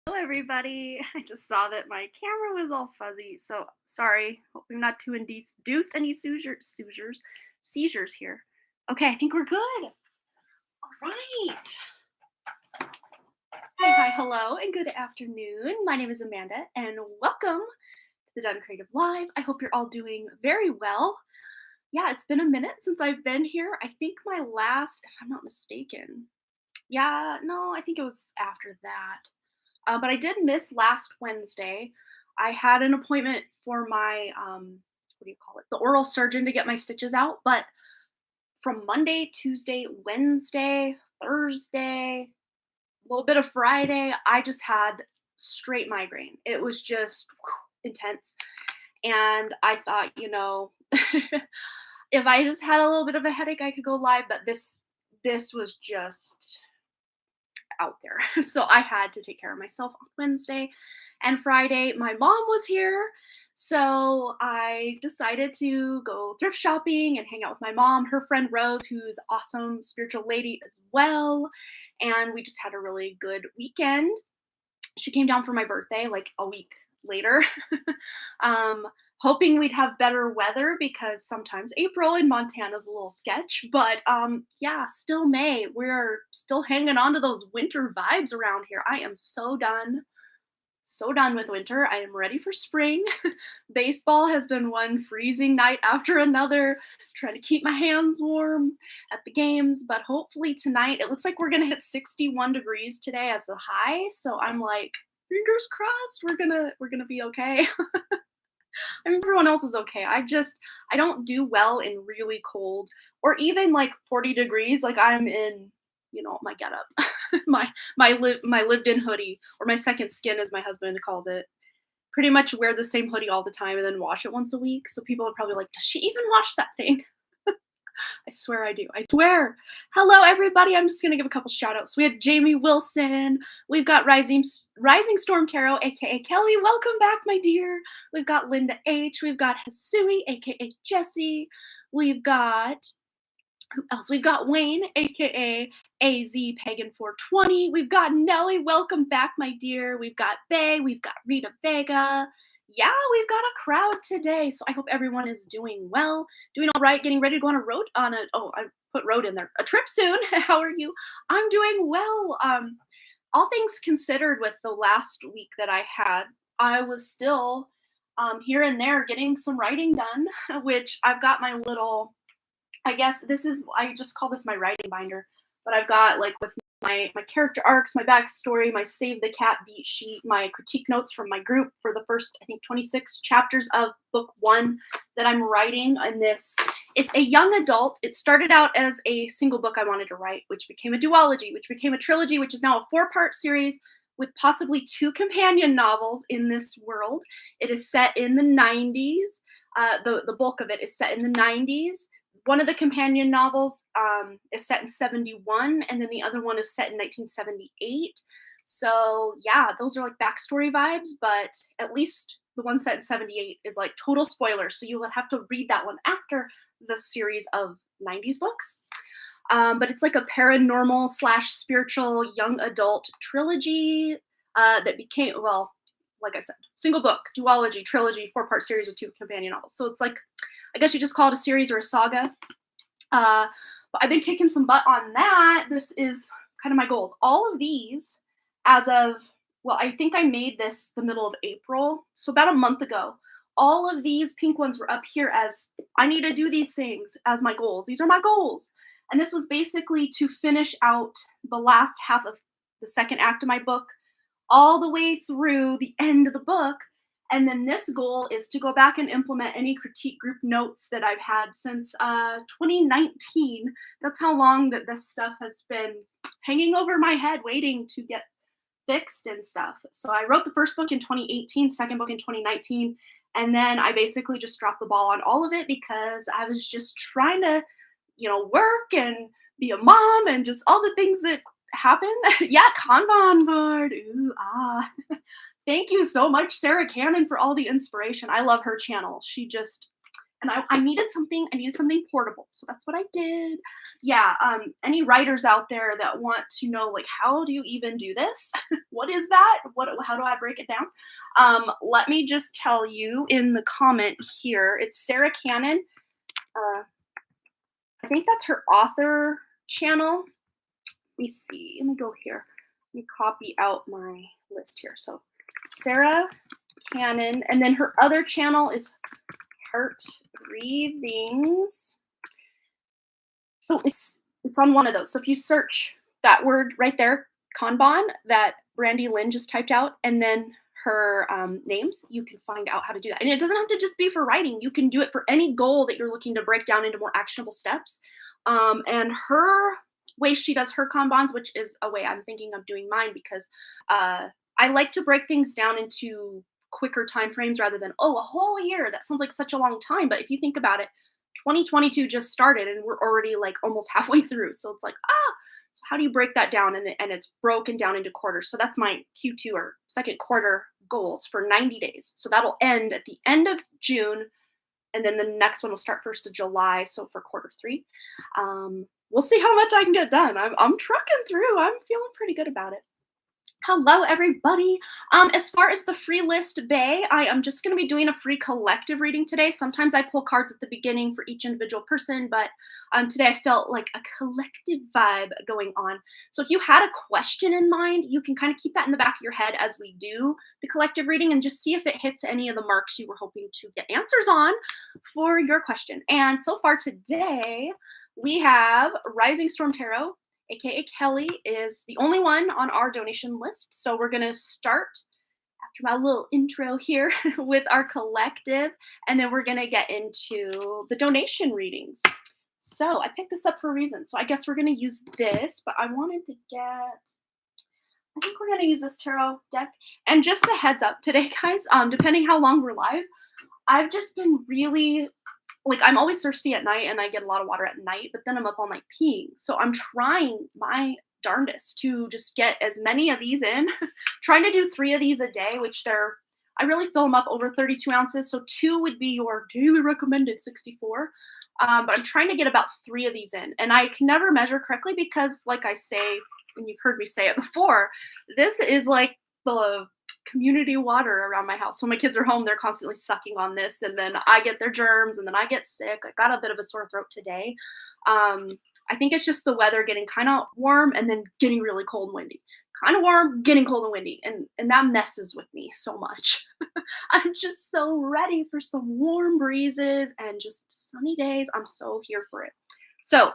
Hello, everybody. I just saw that my camera was all fuzzy, so sorry. Hoping not to induce any seizures here. Okay, I think we're good. All right. Hi, hello, and good afternoon. My name is Amanda, and welcome to the Done Creative Live. I hope you're all doing very well. Yeah, it's been a minute since I've been here. I think my last, if I'm not mistaken, yeah, no, I think it was after that. But I did miss last Wednesday. I had an appointment for my what do you call it? The oral surgeon to get my stitches out. But from Monday, Tuesday, Wednesday, Thursday, a little bit of Friday, I just had straight migraine. It was just intense. And I thought, if I just had a little bit of a headache, I could go live. But this was just out there. So I had to take care of myself on Wednesday and Friday. My mom was here. So I decided to go thrift shopping and hang out with my mom, her friend Rose, who's awesome spiritual lady as well. And we just had a really good weekend. She came down for my birthday like a week later. um, Hoping we'd have better weather because sometimes April in Montana is a little sketch, but yeah, still May. We're still hanging on to those winter vibes around here. I am so done with winter. I am ready for spring. Baseball has been one freezing night after another, trying to keep my hands warm at the games, but hopefully tonight it looks like we're going to hit 61 degrees today as the high, so I'm like fingers crossed we're going to be okay. I mean, everyone else is okay. I don't do well in really cold or even like 40 degrees. Like I'm in, my getup, my lived in hoodie or my second skin, as my husband calls it. Pretty much wear the same hoodie all the time and then wash it once a week. So people are probably like, does she even wash that thing? I swear I do. I swear. Hello, everybody. I'm just going to give a couple shout outs. We had Jamie Wilson. We've got Rising Storm Tarot, aka Kelly. Welcome back, my dear. We've got Linda H. We've got Hasui, aka Jesse. We've got who else? We've got Wayne, aka AZ Pagan 420. We've got Nelly. Welcome back, my dear. We've got Bay. We've got Rita Vega. Yeah, we've got a crowd today. So I hope everyone is doing well, doing all right, getting ready to go I put road in there. A trip soon. How are you? I'm doing well. All things considered, with the last week that I had, I was still here and there getting some writing done, which I've got my little, I guess I just call this my writing binder, but I've got like with my character arcs, my backstory, my save the cat beat sheet, my critique notes from my group for the first, I think, 26 chapters of book 1 that I'm writing in this. It's a young adult. It started out as a single book I wanted to write, which became a duology, which became a trilogy, which is now a 4-part series with possibly 2 companion novels in this world. It is set in the 90s. The bulk of it is set in the 90s. One of the companion novels is set in 71, and then the other one is set in 1978. So yeah, those are like backstory vibes, but at least the one set in 78 is like total spoiler. So you will have to read that one after the series of 90s books. But it's like a paranormal slash spiritual young adult trilogy that became, well, like I said, single book, duology, trilogy, 4-part series with 2 companion novels. So it's like, I guess you just call it a series or a saga. But I've been kicking some butt on that. This is kind of my goals. All of these, as of, well, I think I made this the middle of April, so about a month ago. All of these pink ones were up here as I need to do these things as my goals. These are my goals. And this was basically to finish out the last half of the second act of my book, all the way through the end of the book. And then this goal is to go back and implement any critique group notes that I've had since 2019. That's how long that this stuff has been hanging over my head, waiting to get fixed and stuff. So I wrote the first book in 2018, second book in 2019, and then I basically just dropped the ball on all of it because I was just trying to, work and be a mom and just all the things that happen. Yeah, Kanban board. Ooh, ah. Thank you so much, Sarah Cannon, for all the inspiration. I love her channel. And and I needed something portable. So that's what I did. Yeah, any writers out there that want to know, like, how do you even do this? What is that? How do I break it down? Let me just tell you in the comment here. It's Sarah Cannon. Uh, I think that's her author channel. Let me see. Let me go here. Let me copy out my list here. So Sarah Cannon, and then her other channel is Heart Breathings. So it's on one of those. So if you search that word right there, Kanban, that Brandy Lynn just typed out, and then her names, you can find out how to do that. And it doesn't have to just be for writing. You can do it for any goal that you're looking to break down into more actionable steps. And her way she does her Kanbans, which is a way I'm thinking of doing mine, because I like to break things down into quicker time frames rather than, oh, a whole year. That sounds like such a long time. But if you think about it, 2022 just started and we're already like almost halfway through. So it's like, so how do you break that down? And it's broken down into quarters. So that's my Q2 or second quarter goals for 90 days. So that'll end at the end of June. And then the next one will start 1st of July. So for quarter 3, we'll see how much I can get done. I'm trucking through. I'm feeling pretty good about it. Hello, everybody. As far as the free list bay, I am just going to be doing a free collective reading today. Sometimes I pull cards at the beginning for each individual person, but today I felt like a collective vibe going on. So if you had a question in mind, you can kind of keep that in the back of your head as we do the collective reading and just see if it hits any of the marks you were hoping to get answers on for your question. And so far today, we have Rising Storm Tarot, aka Kelly, is the only one on our donation list. So we're going to start after my little intro here with our collective, and then we're going to get into the donation readings. So I picked this up for a reason. So I guess we're going to use this, but I think we're going to use this tarot deck. And just a heads up today, guys, depending how long we're live, I've just been really, like, I'm always thirsty at night and I get a lot of water at night, but then I'm up all night peeing. So I'm trying my darndest to just get as many of these in, trying to do 3 of these a day, which I really fill them up over 32 ounces. So 2 would be your daily recommended 64. But I'm trying to get about 3 of these in. And I can never measure correctly because, like I say, and you've heard me say it before, this is like the community water around my house. So my kids are home, they're constantly sucking on this, and then I get their germs, and then I get sick. I got a bit of a sore throat today. I think it's just the weather getting kind of warm and then getting really cold and windy. Kind of warm, getting cold and windy, and that messes with me so much. I'm just so ready for some warm breezes and just sunny days. I'm so here for it. So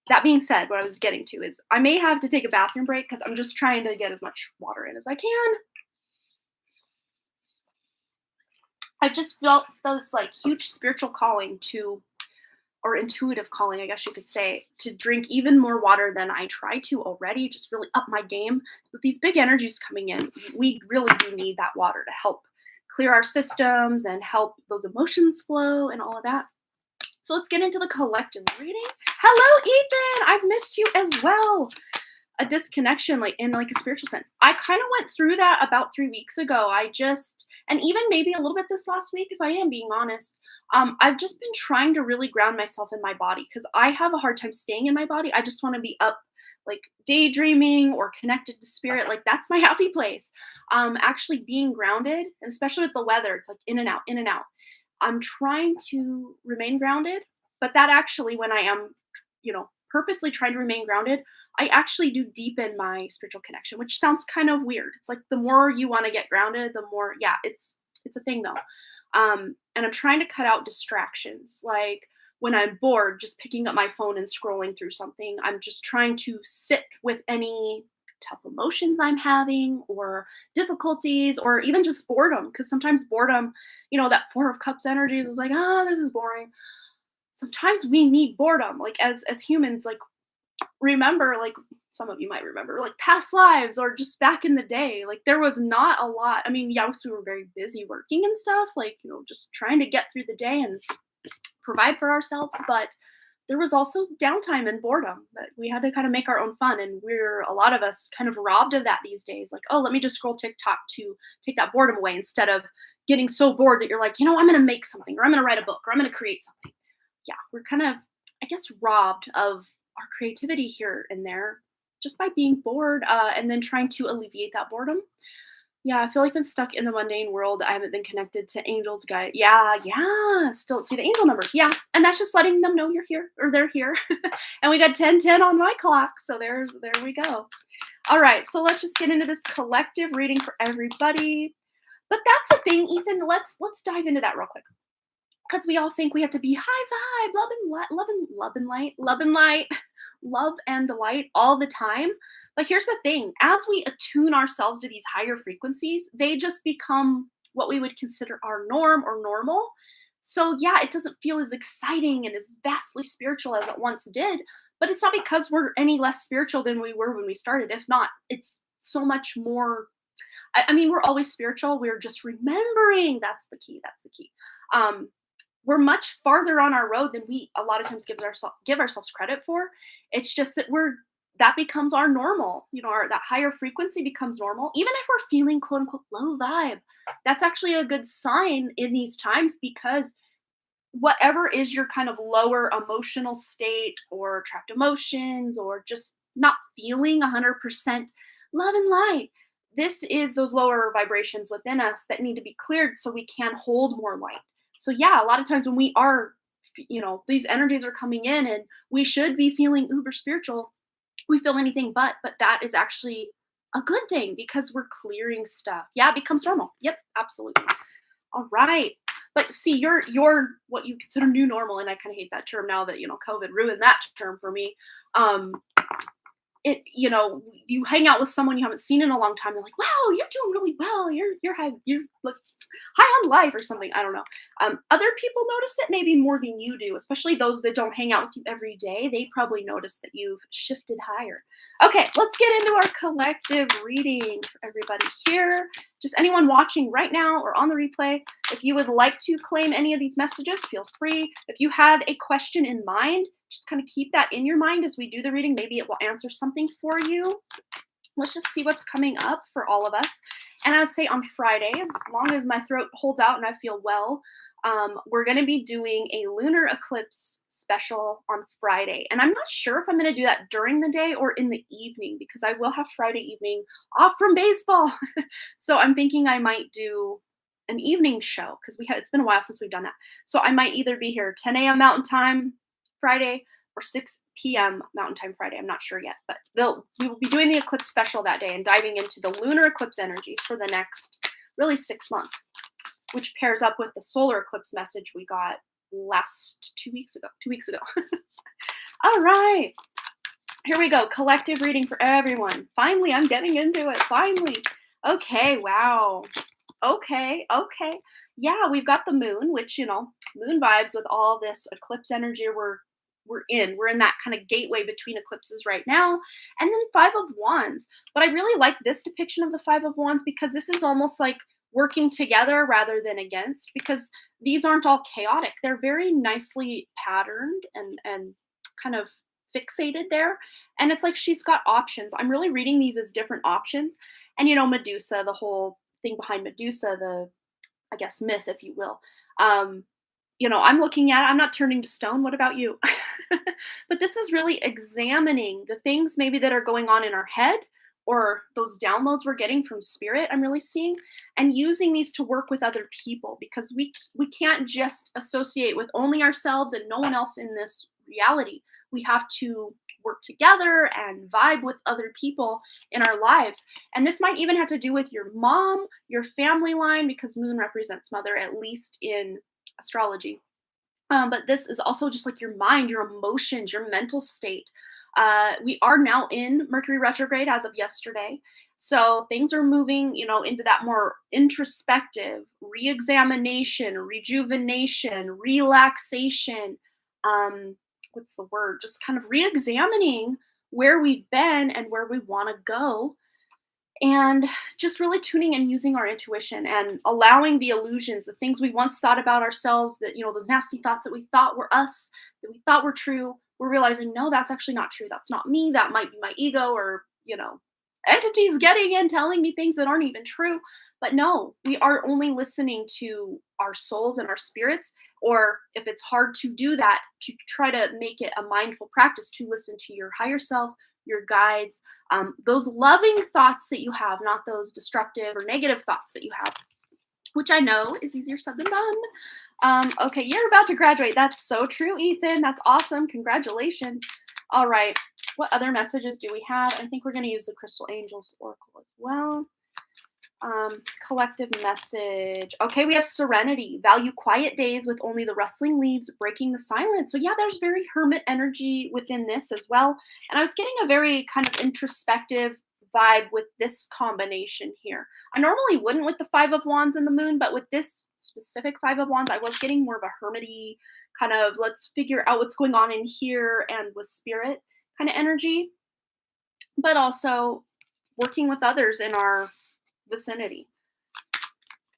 that being said, what I was getting to is I may have to take a bathroom break because I'm just trying to get as much water in as I can. I've just felt this like huge spiritual calling or intuitive calling, I guess you could say, to drink even more water than I try to already, just really up my game. With these big energies coming in, we really do need that water to help clear our systems and help those emotions flow and all of that. So let's get into the collective reading. Hello, Ethan! I've missed you as well. A disconnection, like in like a spiritual sense. I kind of went through that about 3 weeks ago. And even maybe a little bit this last week, if I am being honest, I've just been trying to really ground myself in my body because I have a hard time staying in my body. I just want to be up, like daydreaming or connected to spirit. Like that's my happy place. Actually being grounded, and especially with the weather, it's like in and out, in and out. I'm trying to remain grounded, but that actually, when I am, purposely trying to remain grounded, I actually do deepen my spiritual connection, which sounds kind of weird. It's like the more you want to get grounded, the more, yeah, it's a thing though. And I'm trying to cut out distractions. Like when I'm bored, just picking up my phone and scrolling through something. I'm just trying to sit with any tough emotions I'm having or difficulties or even just boredom. Because sometimes boredom, that 4 of Cups energy is like, this is boring. Sometimes we need boredom. Like as humans, like remember, like some of you might remember, like past lives or just back in the day, like there was not a lot. I mean, yes, we were very busy working and stuff, like, just trying to get through the day and provide for ourselves. But there was also downtime and boredom that we had to kind of make our own fun. And a lot of us kind of robbed of that these days. Like, oh, let me just scroll TikTok to take that boredom away instead of, getting so bored that you're like, I'm going to make something, or I'm going to write a book, or I'm going to create something. Yeah, we're kind of, I guess, robbed of our creativity here and there just by being bored, and then trying to alleviate that boredom. Yeah, I feel like I've been stuck in the mundane world. I haven't been connected to angels, guide. Yeah, yeah. Still see the angel numbers. Yeah. And that's just letting them know you're here or they're here. And we got 1010 on my clock. So there we go. All right. So let's just get into this collective reading for everybody. But that's the thing, Ethan. Let's dive into that real quick. Because we all think we have to be high vibe, love and light, love and light all the time. But here's the thing: as we attune ourselves to these higher frequencies, they just become what we would consider our norm or normal. So yeah, it doesn't feel as exciting and as vastly spiritual as it once did. But it's not because we're any less spiritual than we were when we started. If not, it's so much more. I mean, we're always spiritual. We're just remembering. That's the key. That's the key. Um, we're much farther on our road than we a lot of times give ourselves credit for. It's just that that becomes our normal. That higher frequency becomes normal, even if we're feeling quote unquote low vibe. That's actually a good sign in these times, because whatever is your kind of lower emotional state or trapped emotions or just not feeling 100% love and light, this is those lower vibrations within us that need to be cleared so we can hold more light. So yeah, a lot of times when we are, these energies are coming in and we should be feeling uber spiritual, we feel anything but that is actually a good thing because we're clearing stuff. Yeah, it becomes normal. Yep, absolutely. All right. But see, you're what you consider new normal, and I kind of hate that term now that COVID ruined that term for me. Um, you hang out with someone you haven't seen in a long time. They're like, "Wow, you're doing really well. You're like high on life or something." I don't know. Other people notice it maybe more than you do, especially those that don't hang out with you every day. They probably notice that you've shifted higher. Okay, let's get into our collective reading for everybody here. Just anyone watching right now or on the replay, if you would like to claim any of these messages, feel free. If you had a question in mind, just kind of keep that in your mind as we do the reading. Maybe it will answer something for you. Let's just see what's coming up for all of us. And I'd say on Friday, as long as my throat holds out and I feel well, we're going to be doing a lunar eclipse special on Friday. And I'm not sure if I'm going to do that during the day or in the evening, because I will have Friday evening off from baseball. So I'm thinking I might do an evening show because it's been a while since we've done that. So I might either be here 10 a.m. Mountain Time Friday or 6 p.m. Mountain Time Friday. I'm not sure yet, but we will be doing the eclipse special that day and diving into the lunar eclipse energies for the next really 6 months, which pairs up with the solar eclipse message we got last 2 weeks ago. 2 weeks ago. All right. Here we go. Collective reading for everyone. Finally, I'm getting into it. Finally. Okay. Wow. Okay. Yeah, we've got the moon, which, moon vibes with all this eclipse energy we're in that kind of gateway between eclipses right now. And then Five of Wands. But I really like this depiction of the Five of Wands because this is almost like working together rather than against, because these aren't all chaotic. They're very nicely patterned and kind of fixated there. And it's like she's got options. I'm really reading these as different options. And Medusa, the whole thing behind Medusa, the, I guess, myth, if you will. I'm not turning to stone. What about you? But this is really examining the things maybe that are going on in our head or those downloads we're getting from spirit, I'm really seeing, and using these to work with other people, because we can't just associate with only ourselves and no one else in this reality. We have to work together and vibe with other people in our lives. And this might even have to do with your mom, your family line, because moon represents mother, at least in astrology. But this is also just like your mind, your emotions, your mental state. We are now in Mercury retrograde as of yesterday. So things are moving, into that more introspective, re-examination, rejuvenation, relaxation. What's the word? Just kind of re-examining where we've been and where we want to go. And just really tuning and using our intuition and allowing the illusions, the things we once thought about ourselves, that, those nasty thoughts that we thought were us, that we thought were true, we're realizing, no, that's actually not true. That's not me. That might be my ego, or, entities getting in, telling me things that aren't even true. But no, we are only listening to our souls and our spirits, or if it's hard to do that, to try to make it a mindful practice to listen to your higher self, your guides, those loving thoughts that you have, not those destructive or negative thoughts that you have, which I know is easier said than done. Okay, you're about to graduate. That's so true, Ethan. That's awesome. Congratulations. All right. What other messages do we have? I think we're going to use the Crystal Angels Oracle as well. Collective message. Okay, we have serenity. Value quiet days with only the rustling leaves breaking the silence. So yeah, there's very hermit energy within this as well. And I was getting a very kind of introspective vibe with this combination here. I normally wouldn't with the Five of Wands and the Moon, but with this specific Five of Wands, I was getting more of a hermity kind of let's figure out what's going on in here and with spirit kind of energy, but also working with others in our vicinity.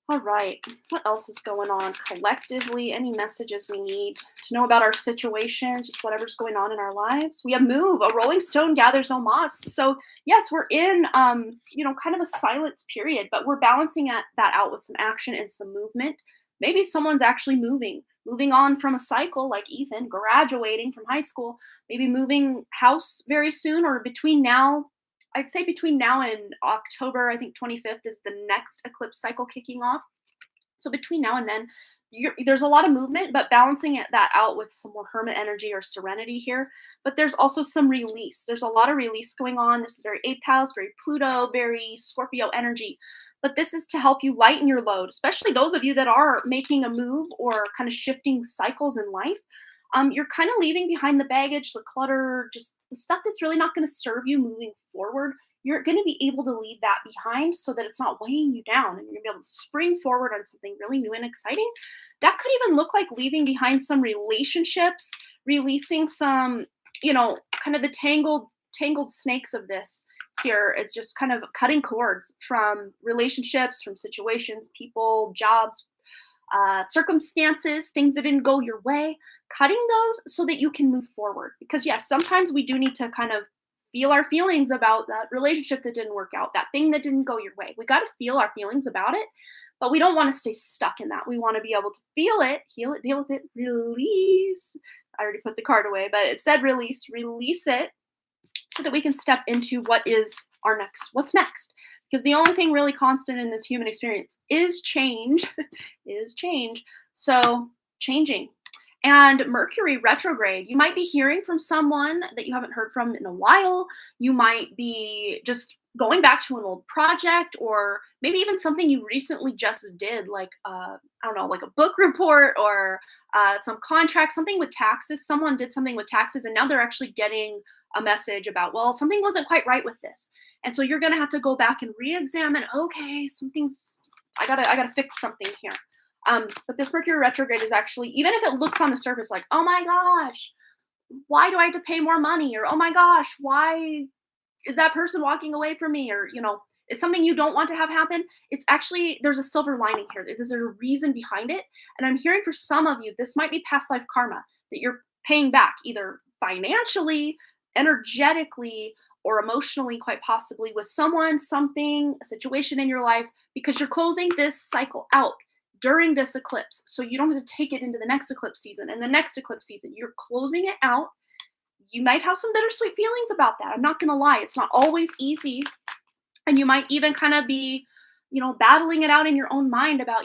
All right, what else is going on collectively? Any messages we need to know about our situations, just whatever's going on in our lives? We have move, a rolling stone gathers no moss. So yes, we're in, kind of a silence period, but we're balancing that out with some action and some movement. Maybe someone's actually moving on from a cycle like Ethan, graduating from high school, maybe moving house very soon or between now. I'd say between now and October, I think 25th is the next eclipse cycle kicking off. So between now and then, there's a lot of movement, but balancing that out with some more hermit energy or serenity here. But there's also some release. There's a lot of release going on. This is very eighth house, very Pluto, very Scorpio energy. But this is to help you lighten your load, especially those of you that are making a move or kind of shifting cycles in life. You're kind of leaving behind the baggage, the clutter, just the stuff that's really not going to serve you moving forward. You're going to be able to leave that behind so that it's not weighing you down and you're going to be able to spring forward on something really new and exciting. That could even look like leaving behind some relationships, releasing some, kind of the tangled snakes of this here. It's just kind of cutting cords from relationships, from situations, people, jobs, circumstances, things that didn't go your way, cutting those so that you can move forward. Because yes, sometimes we do need to kind of feel our feelings about that relationship that didn't work out, that thing that didn't go your way. We got to feel our feelings about it, but we don't want to stay stuck in that. We want to be able to feel it, heal it, deal with it, release. I already put the card away, but it said release it so that we can step into what's next. Because the only thing really constant in this human experience is change, is change. So changing. And Mercury retrograde, you might be hearing from someone that you haven't heard from in a while. You might be just going back to an old project, or maybe even something you recently just did, like I don't know, like a book report or some contract, something with taxes. Someone did something with taxes, and now they're actually getting a message about, well, something wasn't quite right with this, and so you're going to have to go back and re-examine. Okay, I gotta fix something here. But this Mercury retrograde is actually, even if it looks on the surface like, oh my gosh, why do I have to pay more money? Or, oh my gosh, why is that person walking away from me? Or, it's something you don't want to have happen. It's actually, there's a silver lining here. There's a reason behind it. And I'm hearing for some of you, this might be past life karma that you're paying back either financially, energetically, or emotionally, quite possibly, with someone, something, a situation in your life, because you're closing this cycle out during this eclipse. So you don't have to take it into the next eclipse season and the next eclipse season. You're closing it out. You might have some bittersweet feelings about that. I'm not going to lie. It's not always easy. And you might even kind of be, battling it out in your own mind about,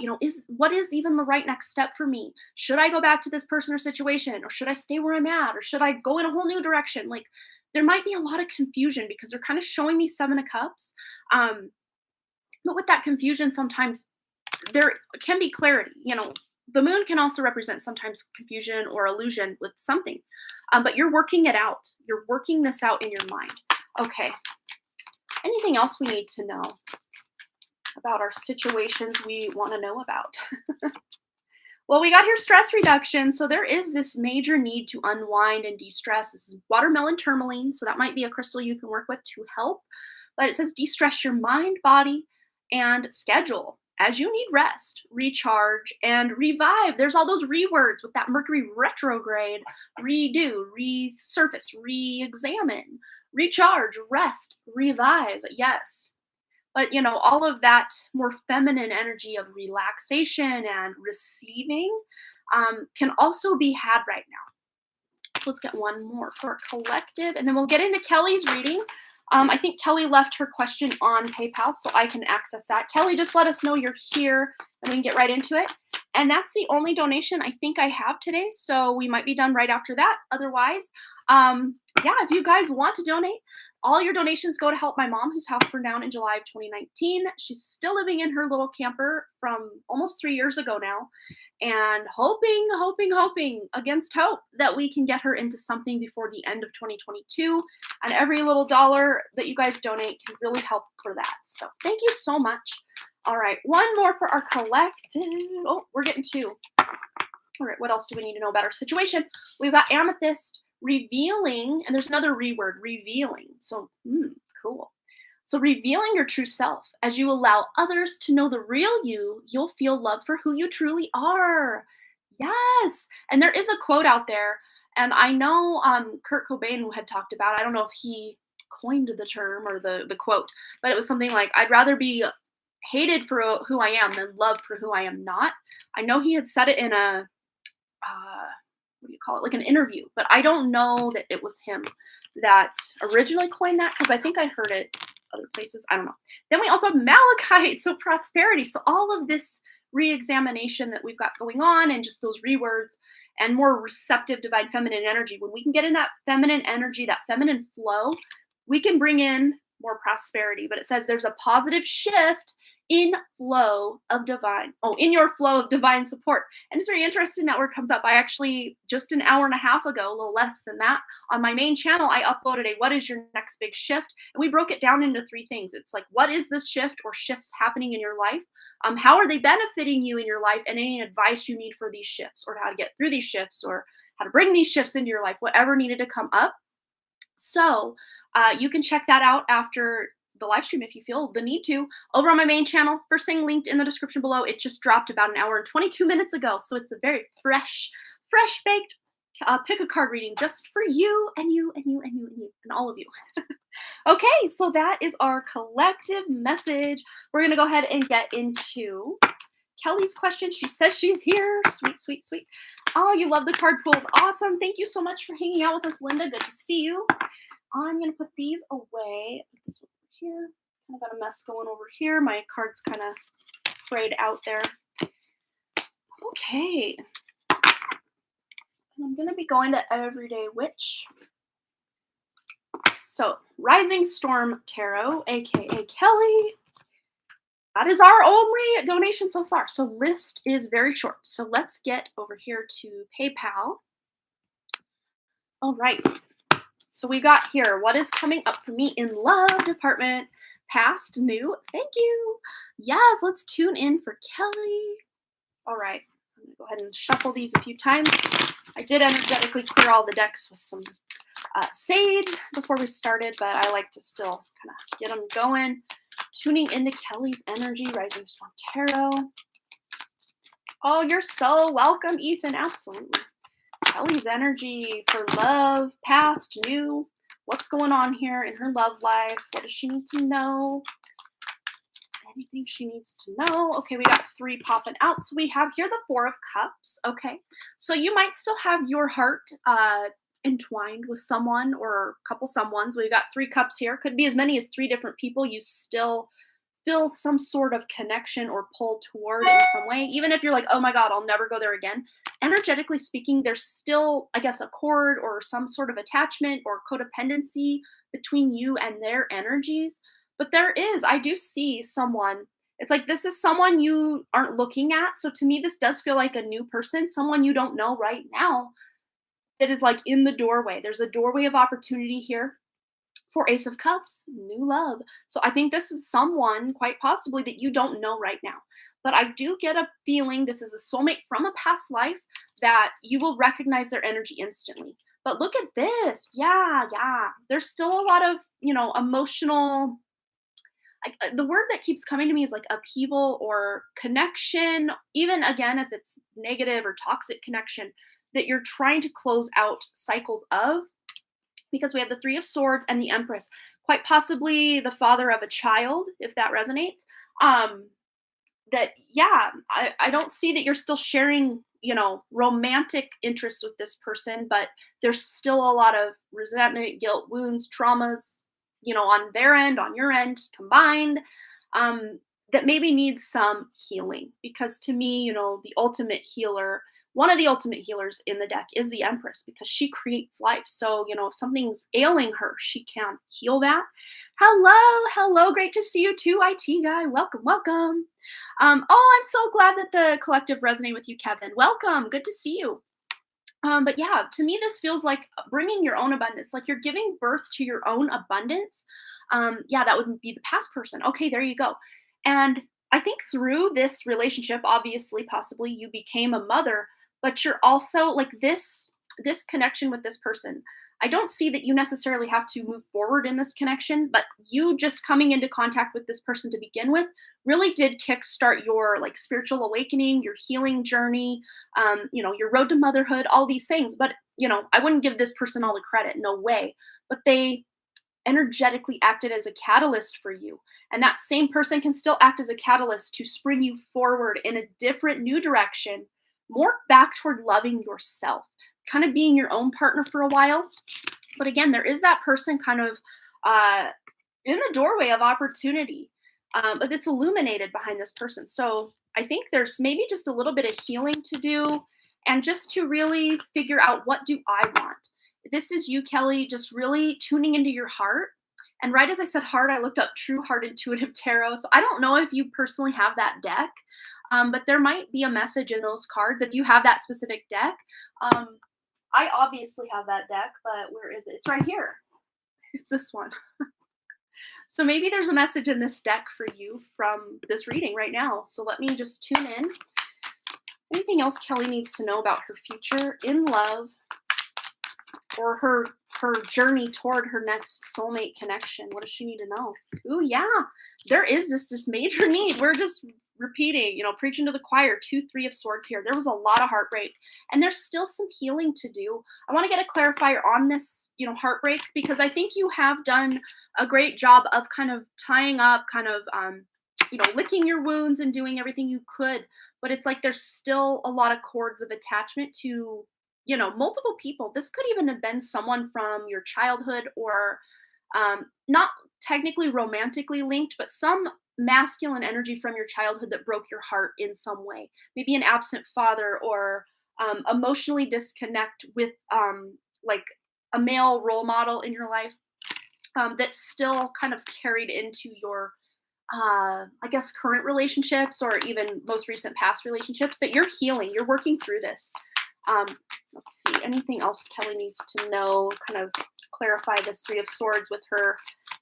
what is even the right next step for me? Should I go back to this person or situation? Or should I stay where I'm at? Or should I go in a whole new direction? Like, there might be a lot of confusion because they're kind of showing me Seven of Cups. But with that confusion, sometimes there can be clarity. The moon can also represent sometimes confusion or illusion with something, but you're working it out. You're working this out in your mind. Okay. Anything else we need to know about our situations we want to know about? Well, we got here stress reduction. So there is this major need to unwind and de-stress. This is watermelon tourmaline. So that might be a crystal you can work with to help. But it says de-stress your mind, body, and schedule as you need rest, recharge, and revive. There's all those rewords with that Mercury retrograde: redo, resurface, re-examine, recharge, rest, revive. Yes. But, all of that more feminine energy of relaxation and receiving can also be had right now. So let's get one more for collective, and then we'll get into Kelly's reading. I think Kelly left her question on PayPal, so I can access that. Kelly, just let us know you're here, and we can get right into it. And that's the only donation I think I have today, so we might be done right after that. Otherwise, yeah, if you guys want to donate, all your donations go to help my mom, whose house burned down in July of 2019. She's still living in her little camper from almost 3 years ago now, and hoping against hope that we can get her into something before the end of 2022. And every little dollar that you guys donate can really help for that. So thank you so much. All right, one more for our collective. Oh, we're getting two. All right, what else do we need to know about our situation? We've got Amethyst revealing, and there's another word, revealing. So, cool. So revealing your true self. As you allow others to know the real you, you'll feel love for who you truly are. Yes. And there is a quote out there, and I know Kurt Cobain had talked about it. I don't know if he coined the term or the quote, but it was something like, I'd rather be hated for who I am than loved for who I am not. I know he had said it in a, what do you call it, like an interview, but I don't know that it was him that originally coined that, because I think I heard it other places. I don't know. Then we also have Malachite, so prosperity. So all of this re-examination that we've got going on, and just those rewords and more receptive divine feminine energy. When we can get in that feminine energy, that feminine flow, we can bring in more prosperity. But it says there's a positive shift in your flow of divine support. And it's very interesting that word comes up. I actually, just an hour and a half ago, a little less than that, on my main channel, I uploaded a what is your next big shift? And we broke it down into 3 things. It's like, what is this shift or shifts happening in your life? How are they benefiting you in your life? And any advice you need for these shifts, or how to get through these shifts, or how to bring these shifts into your life, whatever needed to come up. So you can check that out after the live stream if you feel the need to, over on my main channel. First thing linked in the description below. It just dropped about an hour and 22 minutes ago, so it's a very fresh baked pick a card reading just for you and you and you and you and you and all of you. Okay, so that is our collective message. We're gonna go ahead and get into Kelly's question. She says she's here. Sweet. Oh, you love the card pulls. Awesome. Thank you so much for hanging out with us, Linda. Good to see you. I'm gonna put these away. Put this one here. Kind of got a mess going over here. My card's kind of frayed out there. Okay. I'm going to be going to Everyday Witch. So, Rising Storm Tarot, aka Kelly. That is our only donation so far. So, list is very short. So, let's get over here to PayPal. All right. So, we got here, what is coming up for me in love department? Past, new. Thank you. Yes, let's tune in for Kelly. All right. I'm going to go ahead and shuffle these a few times. I did energetically clear all the decks with some sage before we started, but I like to still kind of get them going. Tuning into Kelly's energy, Rising Storm Tarot. Oh, you're so welcome, Ethan. Absolutely. Kelly's energy for love, past, new. What's going on here in her love life? What does she need to know? Anything she needs to know. Okay, we got 3 popping out. So we have here the 4 of Cups. Okay, so you might still have your heart entwined with someone or a couple someones. We've got 3 cups here. Could be as many as 3 different people you still feel some sort of connection or pull toward in some way. Even if you're like, oh my God, I'll never go there again. Energetically speaking, there's still, I guess, a cord or some sort of attachment or codependency between you and their energies. But there is, I do see someone, it's like this is someone you aren't looking at. So to me, this does feel like a new person, someone you don't know right now that is like in the doorway. There's a doorway of opportunity here for Ace of Cups, new love. So I think this is someone quite possibly that you don't know right now. But I do get a feeling this is a soulmate from a past life that you will recognize their energy instantly. But look at this. Yeah. There's still a lot of, emotional, the word that keeps coming to me is like upheaval or connection, even again, if it's negative or toxic connection that you're trying to close out cycles of. because we have the Three of Swords and the Empress, quite possibly the father of a child, if that resonates. Um, that yeah, I don't see that you're still sharing, romantic interests with this person, but there's still a lot of resentment, guilt, wounds, traumas, on their end, on your end, combined, um, that maybe needs some healing. Because to me, the ultimate healer, one of the ultimate healers in the deck is the Empress, because she creates life. So, if something's ailing her, she can heal that. Hello, hello, great to see you too, IT guy. Welcome, welcome. Oh, I'm so glad that the collective resonated with you, Kevin. Welcome, good to see you. But yeah, to me, this feels like bringing your own abundance, like you're giving birth to your own abundance. Yeah, that would be the past person. Okay, there you go. And I think through this relationship, obviously, possibly you became a mother, but you're also like this connection with this person. I don't see that you necessarily have to move forward in this connection, but you just coming into contact with this person to begin with really did kickstart your like spiritual awakening, your healing journey, your road to motherhood, all these things. But, I wouldn't give this person all the credit, no way. But they energetically acted as a catalyst for you. And that same person can still act as a catalyst to spring you forward in a different new direction, more back toward loving yourself, kind of being your own partner for a while. But again, there is that person kind of uh, in the doorway of opportunity, but it's illuminated behind this person. So I think there's maybe just a little bit of healing to do, and just to really figure out, what do I want? This is you, Kelly, just really tuning into your heart. And right as I said heart, I looked up True Heart Intuitive Tarot. So I don't know if you personally have that deck, but there might be a message in those cards if you have that specific deck. Um, I obviously have that deck, but where is it? It's right here. It's this one. So maybe there's a message in this deck for you from this reading right now. So let me just tune in. Anything else Kelly needs to know about her future in love, or her journey toward her next soulmate connection? What does she need to know? Ooh, yeah, there is this major need. We're just repeating, preaching to the choir. 2, 3 of Swords here. There was a lot of heartbreak, and there's still some healing to do. I want to get a clarifier on this, heartbreak, because I think you have done a great job of kind of tying up, kind of, licking your wounds and doing everything you could. But it's like there's still a lot of cords of attachment to, multiple people. This could even have been someone from your childhood, or not technically romantically linked, but some masculine energy from your childhood that broke your heart in some way. Maybe an absent father, or emotionally disconnect with like a male role model in your life, that's still kind of carried into your I guess current relationships, or even most recent past relationships, that you're healing. You're working through this. Um, let's see, anything else Kelly needs to know, kind of clarify this Three of Swords with her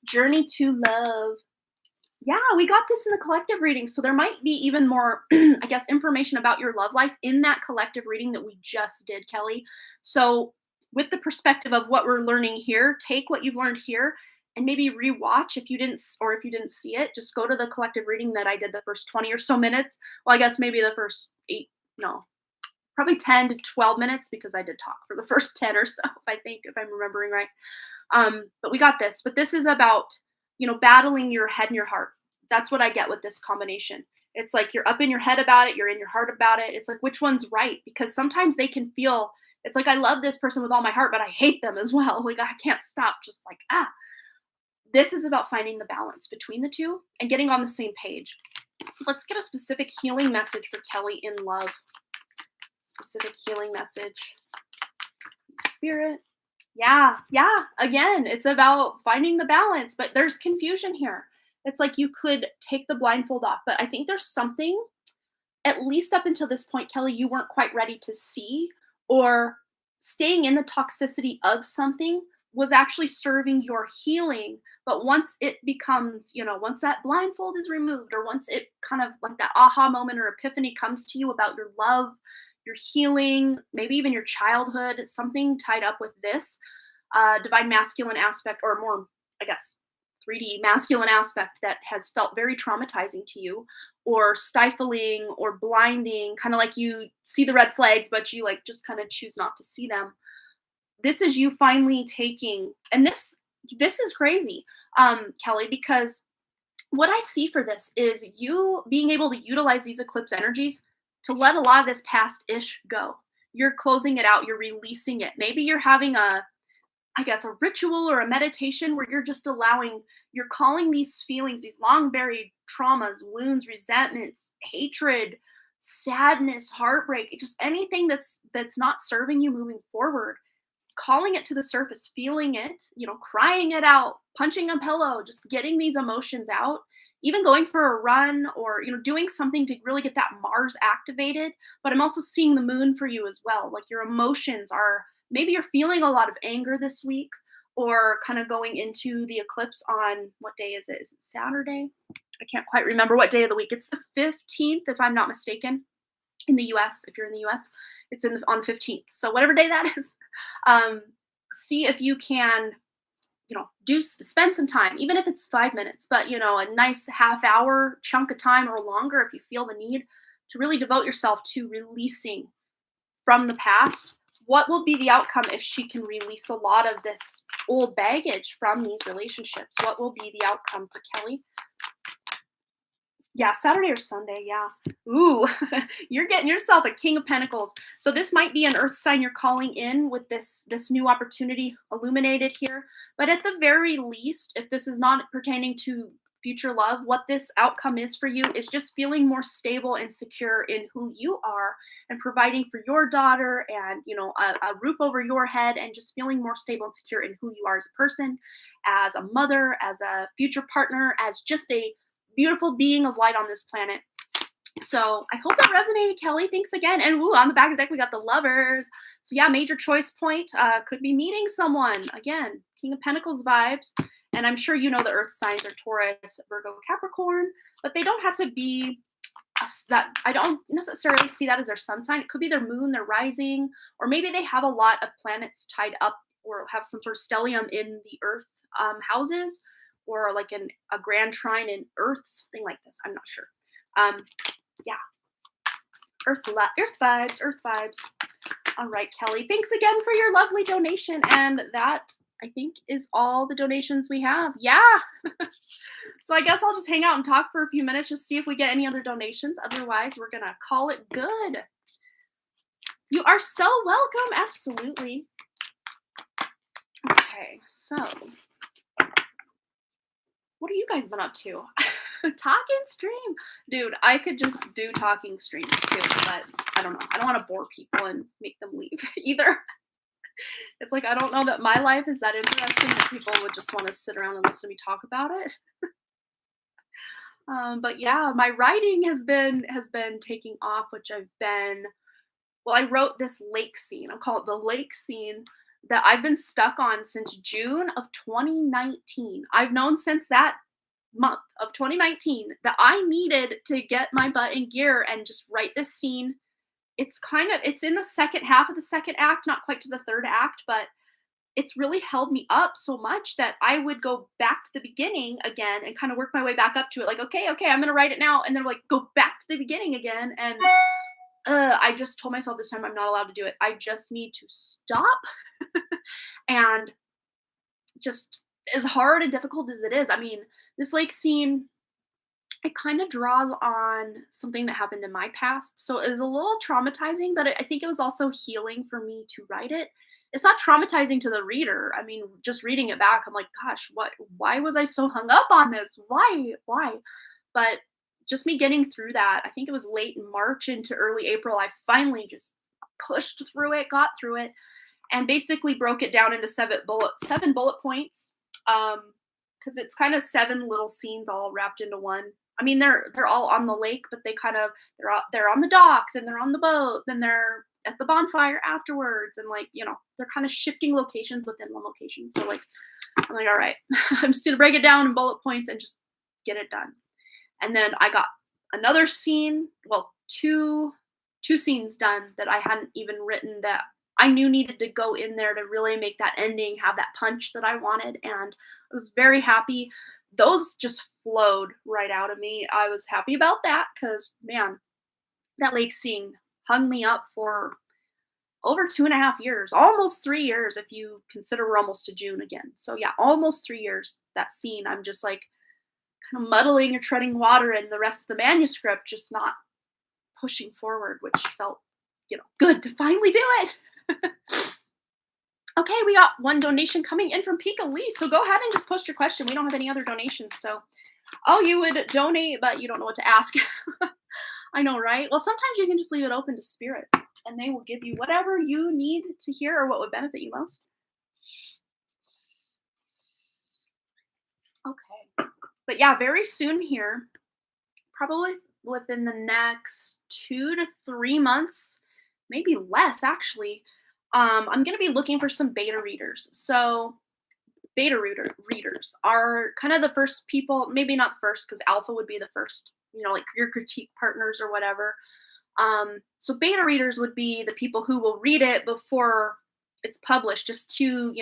journey to love. Yeah, we got this in the collective reading. So there might be even more, I guess, information about your love life in that collective reading that we just did, Kelly. So with the perspective of what we're learning here, take what you've learned here and maybe rewatch if you didn't, or if you didn't see it, just go to the collective reading that I did the first 20 or so minutes. Well, I guess maybe the first 8, no, probably 10 to 12 minutes, because I did talk for the first 10 or so, if I'm remembering right. But we got this. But this is about, battling your head and your heart. That's what I get with this combination. It's like you're up in your head about it, you're in your heart about it. It's like, which one's right? Because sometimes they can feel, it's like, I love this person with all my heart, but I hate them as well. Like, I can't stop. Just like, this is about finding the balance between the two and getting on the same page. Let's get a specific healing message for Kelly in love. Specific healing message. Spirit. Yeah. Again, it's about finding the balance, but there's confusion here. It's like you could take the blindfold off, but I think there's something, at least up until this point, Kelly, you weren't quite ready to see, or staying in the toxicity of something was actually serving your healing. But once it becomes, once that blindfold is removed, or once it kind of like that aha moment or epiphany comes to you about your love, your healing, maybe even your childhood, something tied up with this divine masculine aspect, or more, I guess, 3D masculine aspect that has felt very traumatizing to you, or stifling, or blinding, kind of like you see the red flags, but you like just kind of choose not to see them. this is you finally taking, and this is crazy, Kelly, because what I see for this is you being able to utilize these eclipse energies to let a lot of this past ish go. You're closing it out, you're releasing it. Maybe you're having a, I guess, a ritual or a meditation where you're just allowing, you're calling these feelings, these long buried traumas, wounds, resentments, hatred, sadness, heartbreak, just anything that's not serving you moving forward, calling it to the surface, feeling it, crying it out, punching a pillow, just getting these emotions out, even going for a run or, doing something to really get that Mars activated. But I'm also seeing the moon for you as well. Like your emotions are, maybe you're feeling a lot of anger this week, or kind of going into the eclipse on, what day is it? Is it Saturday? I can't quite remember what day of the week. It's the 15th, if I'm not mistaken, in the US. If you're in the US, it's on the 15th. So whatever day that is, see if you can, spend some time, even if it's 5 minutes, but a nice half hour chunk of time or longer, if you feel the need to really devote yourself to releasing from the past. What will be the outcome if she can release a lot of this old baggage from these relationships? What will be the outcome for Kelly? Yeah, Saturday or Sunday, yeah. Ooh, you're getting yourself a King of Pentacles. So this might be an earth sign you're calling in with this new opportunity illuminated here. But at the very least, if this is not pertaining to future love, what this outcome is for you is just feeling more stable and secure in who you are, and providing for your daughter, and a roof over your head, and just feeling more stable and secure in who you are as a person, as a mother, as a future partner, as just a beautiful being of light on this planet. So I hope that resonated, Kelly. Thanks again. And on the back of the deck, we got the Lovers. So yeah, major choice point. Could be meeting someone. Again, King of Pentacles vibes. And I'm sure you know the earth signs are Taurus, Virgo, Capricorn, but they don't have to be that. I don't necessarily see that as their sun sign. It could be their moon, their rising, or maybe they have a lot of planets tied up, or have some sort of stellium in the earth houses, or like a grand trine in earth, something like this. I'm not sure. Yeah. Earth vibes, earth vibes. All right, Kelly. Thanks again for your lovely donation. And that, I think, is all the donations we have. Yeah. So I guess I'll just hang out and talk for a few minutes, just see if we get any other donations. Otherwise, we're going to call it good. You are so welcome. Absolutely. Okay, so what have you guys been up to? Talking stream. Dude, I could just do talking streams too, but I don't know. I don't want to bore people and make them leave either. It's like, I don't know that my life is that interesting that people would just want to sit around and listen to me talk about it. But yeah, my writing has been taking off, which I wrote this lake scene. I'll call it the lake scene that I've been stuck on since June of 2019. I've known since that month of 2019 that I needed to get my butt in gear and just write this scene. It's in the second half of the second act, not quite to the third act, but it's really held me up so much that I would go back to the beginning again and kind of work my way back up to it. Like, okay, I'm going to write it now. And then like go back to the beginning again. And I just told myself this time I'm not allowed to do it. I just need to stop. And just as hard and difficult as it is, I mean, this lake scene, it kind of draws on something that happened in my past. So it was a little traumatizing, but I think it was also healing for me to write it. It's not traumatizing to the reader. I mean, just reading it back, I'm like, gosh, why was I so hung up on this? Why? But just me getting through that, I think it was late in March into early April, I finally just pushed through it, got through it, and basically broke it down into seven bullet points. Because it's kind of 7 little scenes all wrapped into one. I mean, they're all on the lake, but they're on the dock, then they're on the boat, then they're at the bonfire afterwards, and they're kind of shifting locations within one location. So I'm like, all right, I'm just gonna break it down in bullet points and just get it done. And then I got another scene, well, two scenes done that I hadn't even written that I knew needed to go in there to really make that ending have that punch that I wanted, and I was very happy. Those just flowed right out of me. I was happy about that because, man, that lake scene hung me up for over 2.5 years, almost 3 years if you consider we're almost to June again. So yeah, almost 3 years. That scene, I'm just like kind of muddling or treading water, and the rest of the manuscript just not pushing forward, which felt, good to finally do it. Okay, we got one donation coming in from Pika Lee. So go ahead and just post your question. We don't have any other donations. So, oh, you would donate, but you don't know what to ask. I know, right? Well, sometimes you can just leave it open to spirit and they will give you whatever you need to hear or what would benefit you most. Okay. But yeah, very soon here, probably within the next 2 to 3 months, maybe less actually, I'm going to be looking for some beta readers. So readers are kind of the first people, maybe not first because alpha would be the first, like your critique partners or whatever. So beta readers would be the people who will read it before it's published, just to,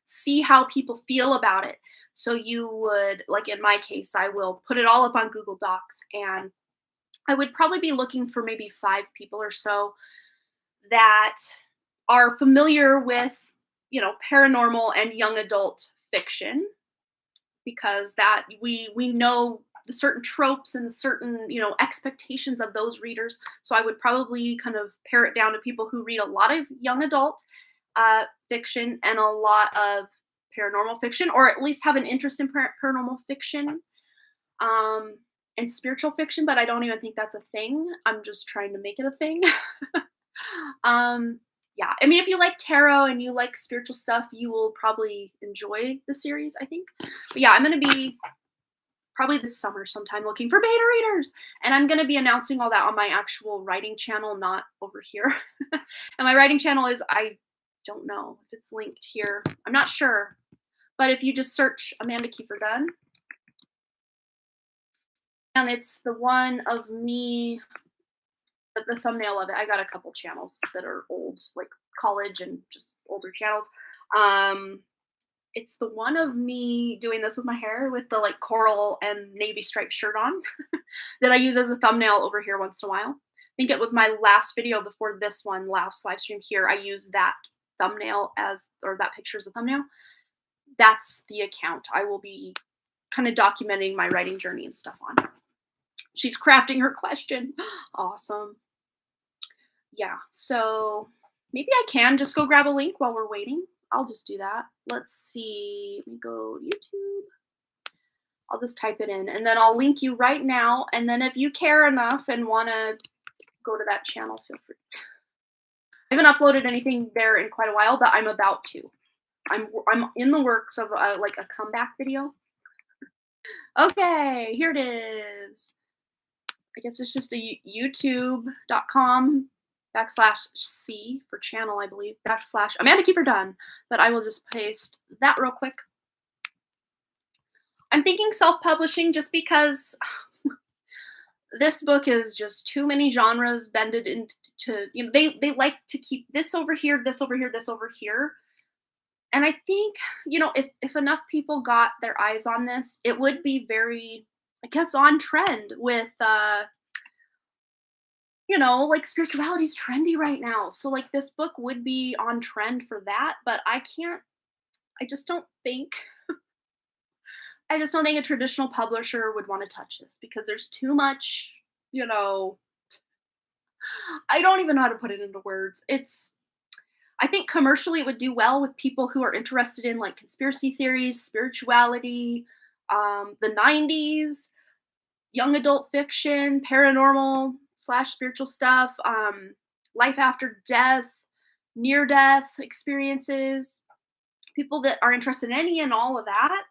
see how people feel about it. So you would, like in my case, I will put it all up on Google Docs, and I would probably be looking for maybe 5 people or so that are familiar with, paranormal and young adult fiction, because that we know the certain tropes and certain, expectations of those readers. So I would probably kind of pare it down to people who read a lot of young adult fiction and a lot of paranormal fiction, or at least have an interest in paranormal fiction and spiritual fiction. But I don't even think that's a thing. I'm just trying to make it a thing. Yeah, I mean, if you like tarot and you like spiritual stuff, you will probably enjoy the series, I think. But yeah, I'm going to be probably this summer sometime looking for beta readers. And I'm going to be announcing all that on my actual writing channel, not over here. And my writing channel is, I don't know if it's linked here. I'm not sure. But if you just search Amanda Kiefer Dunn, and it's the one of me, the thumbnail of it. I got a couple channels that are old, like college and just older channels. It's the one of me doing this with my hair with the like coral and navy striped shirt on that I use as a thumbnail over here once in a while. I think it was my last video before this one, last live stream here. I used that thumbnail or that picture as a thumbnail. That's the account I will be kind of documenting my writing journey and stuff on. She's crafting her question. Awesome. Yeah, so maybe I can just go grab a link while we're waiting. I'll just do that. Let's see. Let me go YouTube. I'll just type it in, and then I'll link you right now. And then if you care enough and want to go to that channel, feel free. I haven't uploaded anything there in quite a while, but I'm about to. I'm in the works of like a comeback video. Okay, here it is. I guess it's just a youtube.com/C for channel, I believe, / Amanda Kiefer Dunn. But I will just paste that real quick. I'm thinking self-publishing just because this book is just too many genres bended into, they like to keep this over here, this over here, this over here. And I think, if enough people got their eyes on this, it would be very, I guess, on trend with, like spirituality is trendy right now. So like this book would be on trend for that, but I just don't think a traditional publisher would want to touch this because there's too much, I don't even know how to put it into words. I think commercially it would do well with people who are interested in like conspiracy theories, spirituality, the 90s, young adult fiction, paranormal / spiritual stuff, life after death, near death experiences, people that are interested in any and all of that,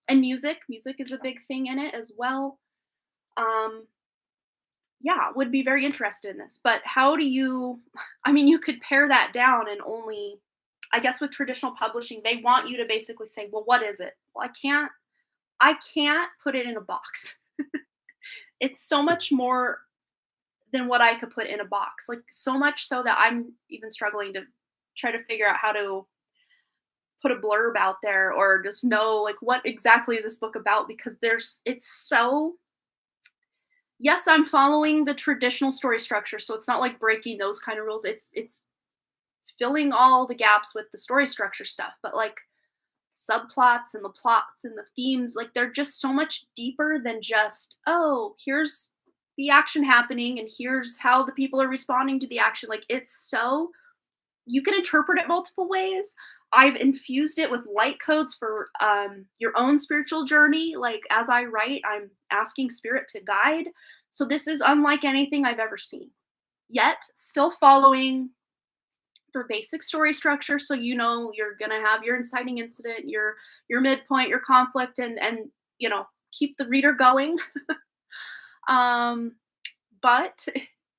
and music is a big thing in it as well. Yeah, would be very interested in this. But how do you, you could pare that down, and only, I guess with traditional publishing, they want you to basically say, well, what is it? Well, I can't put it in a box. It's so much more than what I could put in a box. Like so much so that I'm even struggling to try to figure out how to put a blurb out there or just know like what exactly is this book about, because it's so, yes, I'm following the traditional story structure, so it's not like breaking those kind of rules. It's filling all the gaps with the story structure stuff, but like subplots and the plots and the themes, like they're just so much deeper than just, oh, here's the action happening and here's how the people are responding to the action. Like it's so, you can interpret it multiple ways. I've infused it with light codes for your own spiritual journey. Like as I write, I'm asking spirit to guide. So this is unlike anything I've ever seen. Yet, still following for basic story structure. So you know you're gonna have your inciting incident, your midpoint, your conflict, and you know keep the reader going. um, but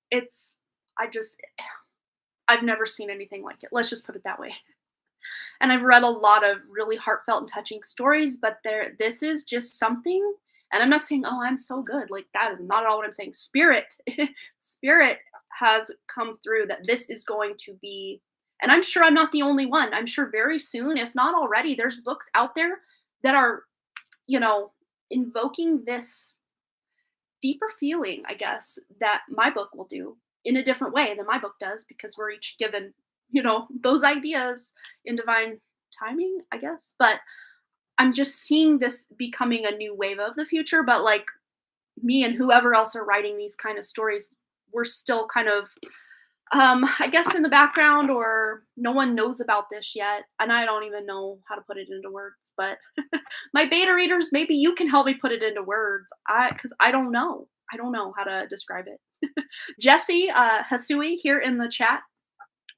it's I just I've never seen anything like it. Let's just put it that way. And I've read a lot of really heartfelt and touching stories, but this is just something. And I'm not saying, oh, I'm so good. Like that is not at all what I'm saying. Spirit, spirit has come through that this is going to be, and I'm sure I'm not the only one. I'm sure very soon, if not already, there's books out there that are, you know, invoking this deeper feeling, I guess, that my book will do in a different way than my book does, because we're each given, you know, those ideas in divine timing, I guess. But I'm just seeing this becoming a new wave of the future. But like me and whoever else are writing these kind of stories, we're still kind of, I guess, in the background, or no one knows about this yet. And I don't even know how to put it into words. But my beta readers, maybe you can help me put it into words. Because I don't know. I don't know how to describe it. Jessie Hasui here in the chat.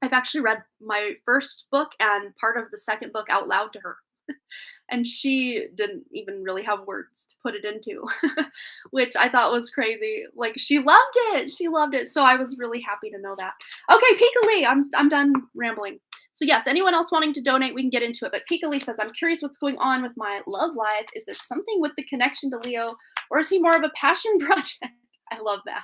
I've actually read my first book and part of the second book out loud to her. And she didn't even really have words to put it into, which I thought was crazy. Like she loved it. She loved it. So I was really happy to know that. Okay, Pika Lee, I'm done rambling. So yes, anyone else wanting to donate, we can get into it. But Pika Lee says, I'm curious what's going on with my love life. Is there something with the connection to Leo, or is he more of a passion project? I love that.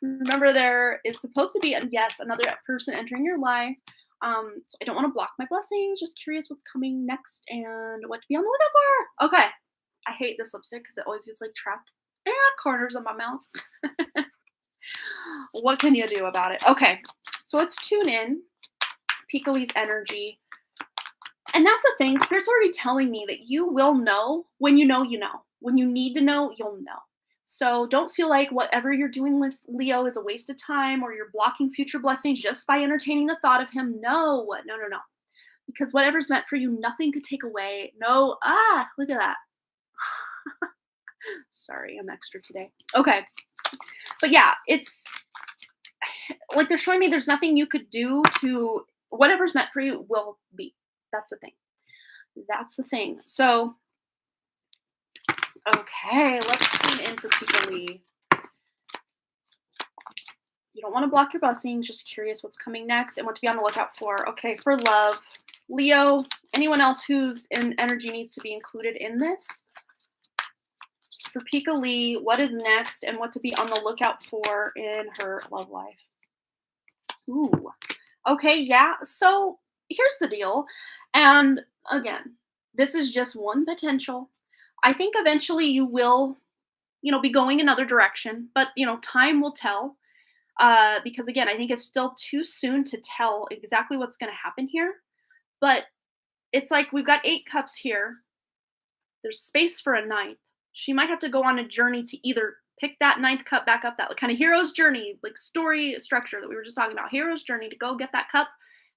Remember, there is supposed to be, yes, another person entering your life. So I don't want to block my blessings. Just curious what's coming next and what to be on the lookout for. Okay. I hate this lipstick because it always gets like trapped in corners of my mouth. What can you do about it? Okay. So let's tune in. Pika Lee's energy. And that's the thing. Spirit's already telling me that you will know when you know you know. When you need to know, you'll know. So don't feel like whatever you're doing with Leo is a waste of time, or you're blocking future blessings just by entertaining the thought of him. No. Because whatever's meant for you, nothing could take away. No. Look at that. Sorry, I'm extra today. Okay. But yeah, it's like they're showing me there's nothing you could do to, whatever's meant for you will be. That's the thing. So okay, let's tune in for Pika Lee. You don't want to block your blessings, just curious what's coming next and what to be on the lookout for. Okay, for love. Leo, anyone else who's in energy needs to be included in this. For Pika Lee, what is next and what to be on the lookout for in her love life. Ooh. Okay, yeah. So here's the deal. And again, this is just one potential. I think eventually you will, be going another direction, but, time will tell. Because again, I think it's still too soon to tell exactly what's going to happen here. But it's like we've got 8 cups here. There's space for a 9th. She might have to go on a journey to either pick that 9th cup back up, that kind of hero's journey, like story structure that we were just talking about, hero's journey to go get that cup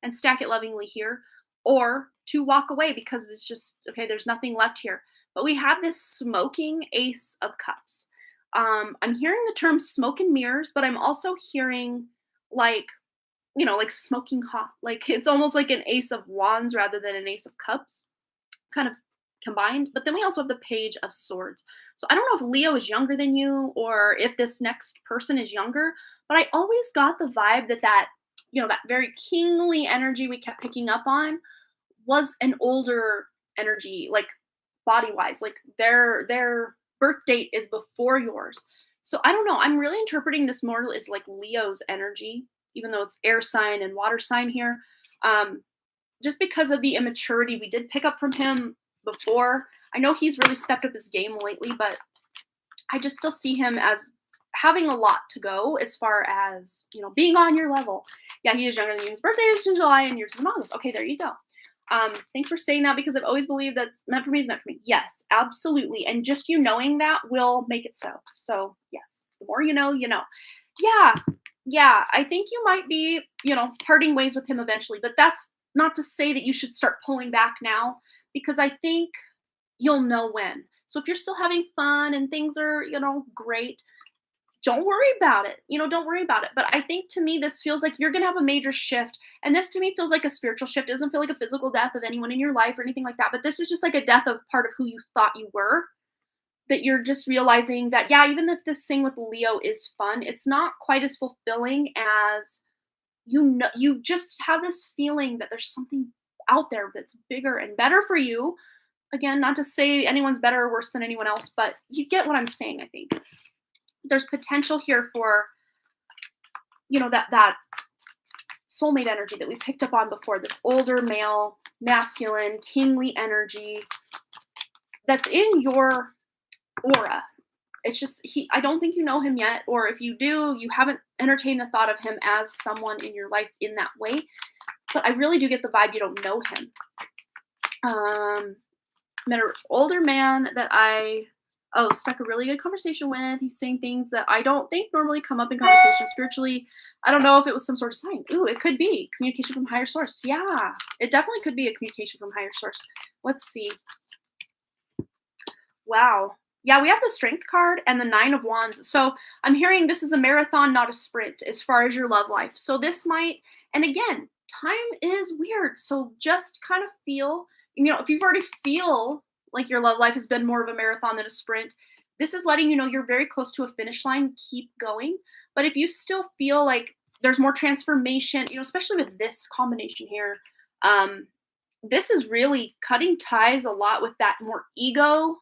and stack it lovingly here, or to walk away because it's just, okay, there's nothing left here. But we have this smoking Ace of Cups. I'm hearing the term smoke and mirrors, but I'm also hearing like smoking hot. Like it's almost like an Ace of Wands rather than an Ace of Cups, kind of combined. But then we also have the Page of Swords. So I don't know if Leo is younger than you or if this next person is younger, but I always got the vibe that that very kingly energy we kept picking up on was an older energy, like body-wise, like their birth date is before yours. So I don't know. I'm really interpreting this more as like Leo's energy, even though it's air sign and water sign here. Just because of the immaturity we did pick up from him before. I know he's really stepped up his game lately, but I just still see him as having a lot to go as far as, being on your level. Yeah, he is younger than you. His birthday is in July and yours is in August. Okay, there you go. Thanks for saying that, because I've always believed that's meant for me is meant for me. Yes, absolutely. And just you knowing that will make it so. So yes, the more you know, you know. Yeah, yeah. I think you might be, parting ways with him eventually, but that's not to say that you should start pulling back now, because I think you'll know when. So if you're still having fun and things are, great, don't worry about it. Don't worry about it. But I think, to me, this feels like you're going to have a major shift. And this, to me, feels like a spiritual shift. It doesn't feel like a physical death of anyone in your life or anything like that. But this is just like a death of part of who you thought you were. That you're just realizing that, yeah, even if this thing with Leo is fun, it's not quite as fulfilling as, you just have this feeling that there's something out there that's bigger and better for you. Again, not to say anyone's better or worse than anyone else, but you get what I'm saying, I think. There's potential here for, that soulmate energy that we picked up on before, this older male, masculine, kingly energy that's in your aura. It's just I don't think you know him yet, or if you do, you haven't entertained the thought of him as someone in your life in that way. But I really do get the vibe you don't know him. Met an older man that I struck a really good conversation with. He's saying things that I don't think normally come up in conversation spiritually. I don't know if it was some sort of sign. Ooh, it could be communication from higher source. Yeah, it definitely could be a communication from higher source. Let's see. Wow. Yeah, we have the Strength card and the Nine of Wands. So I'm hearing this is a marathon, not a sprint, as far as your love life. So this might, and again, time is weird. So just kind of feel, if you've already feel like your love life has been more of a marathon than a sprint, this is letting you know you're very close to a finish line. Keep going. But if you still feel like there's more transformation, especially with this combination here, this is really cutting ties a lot with that more ego,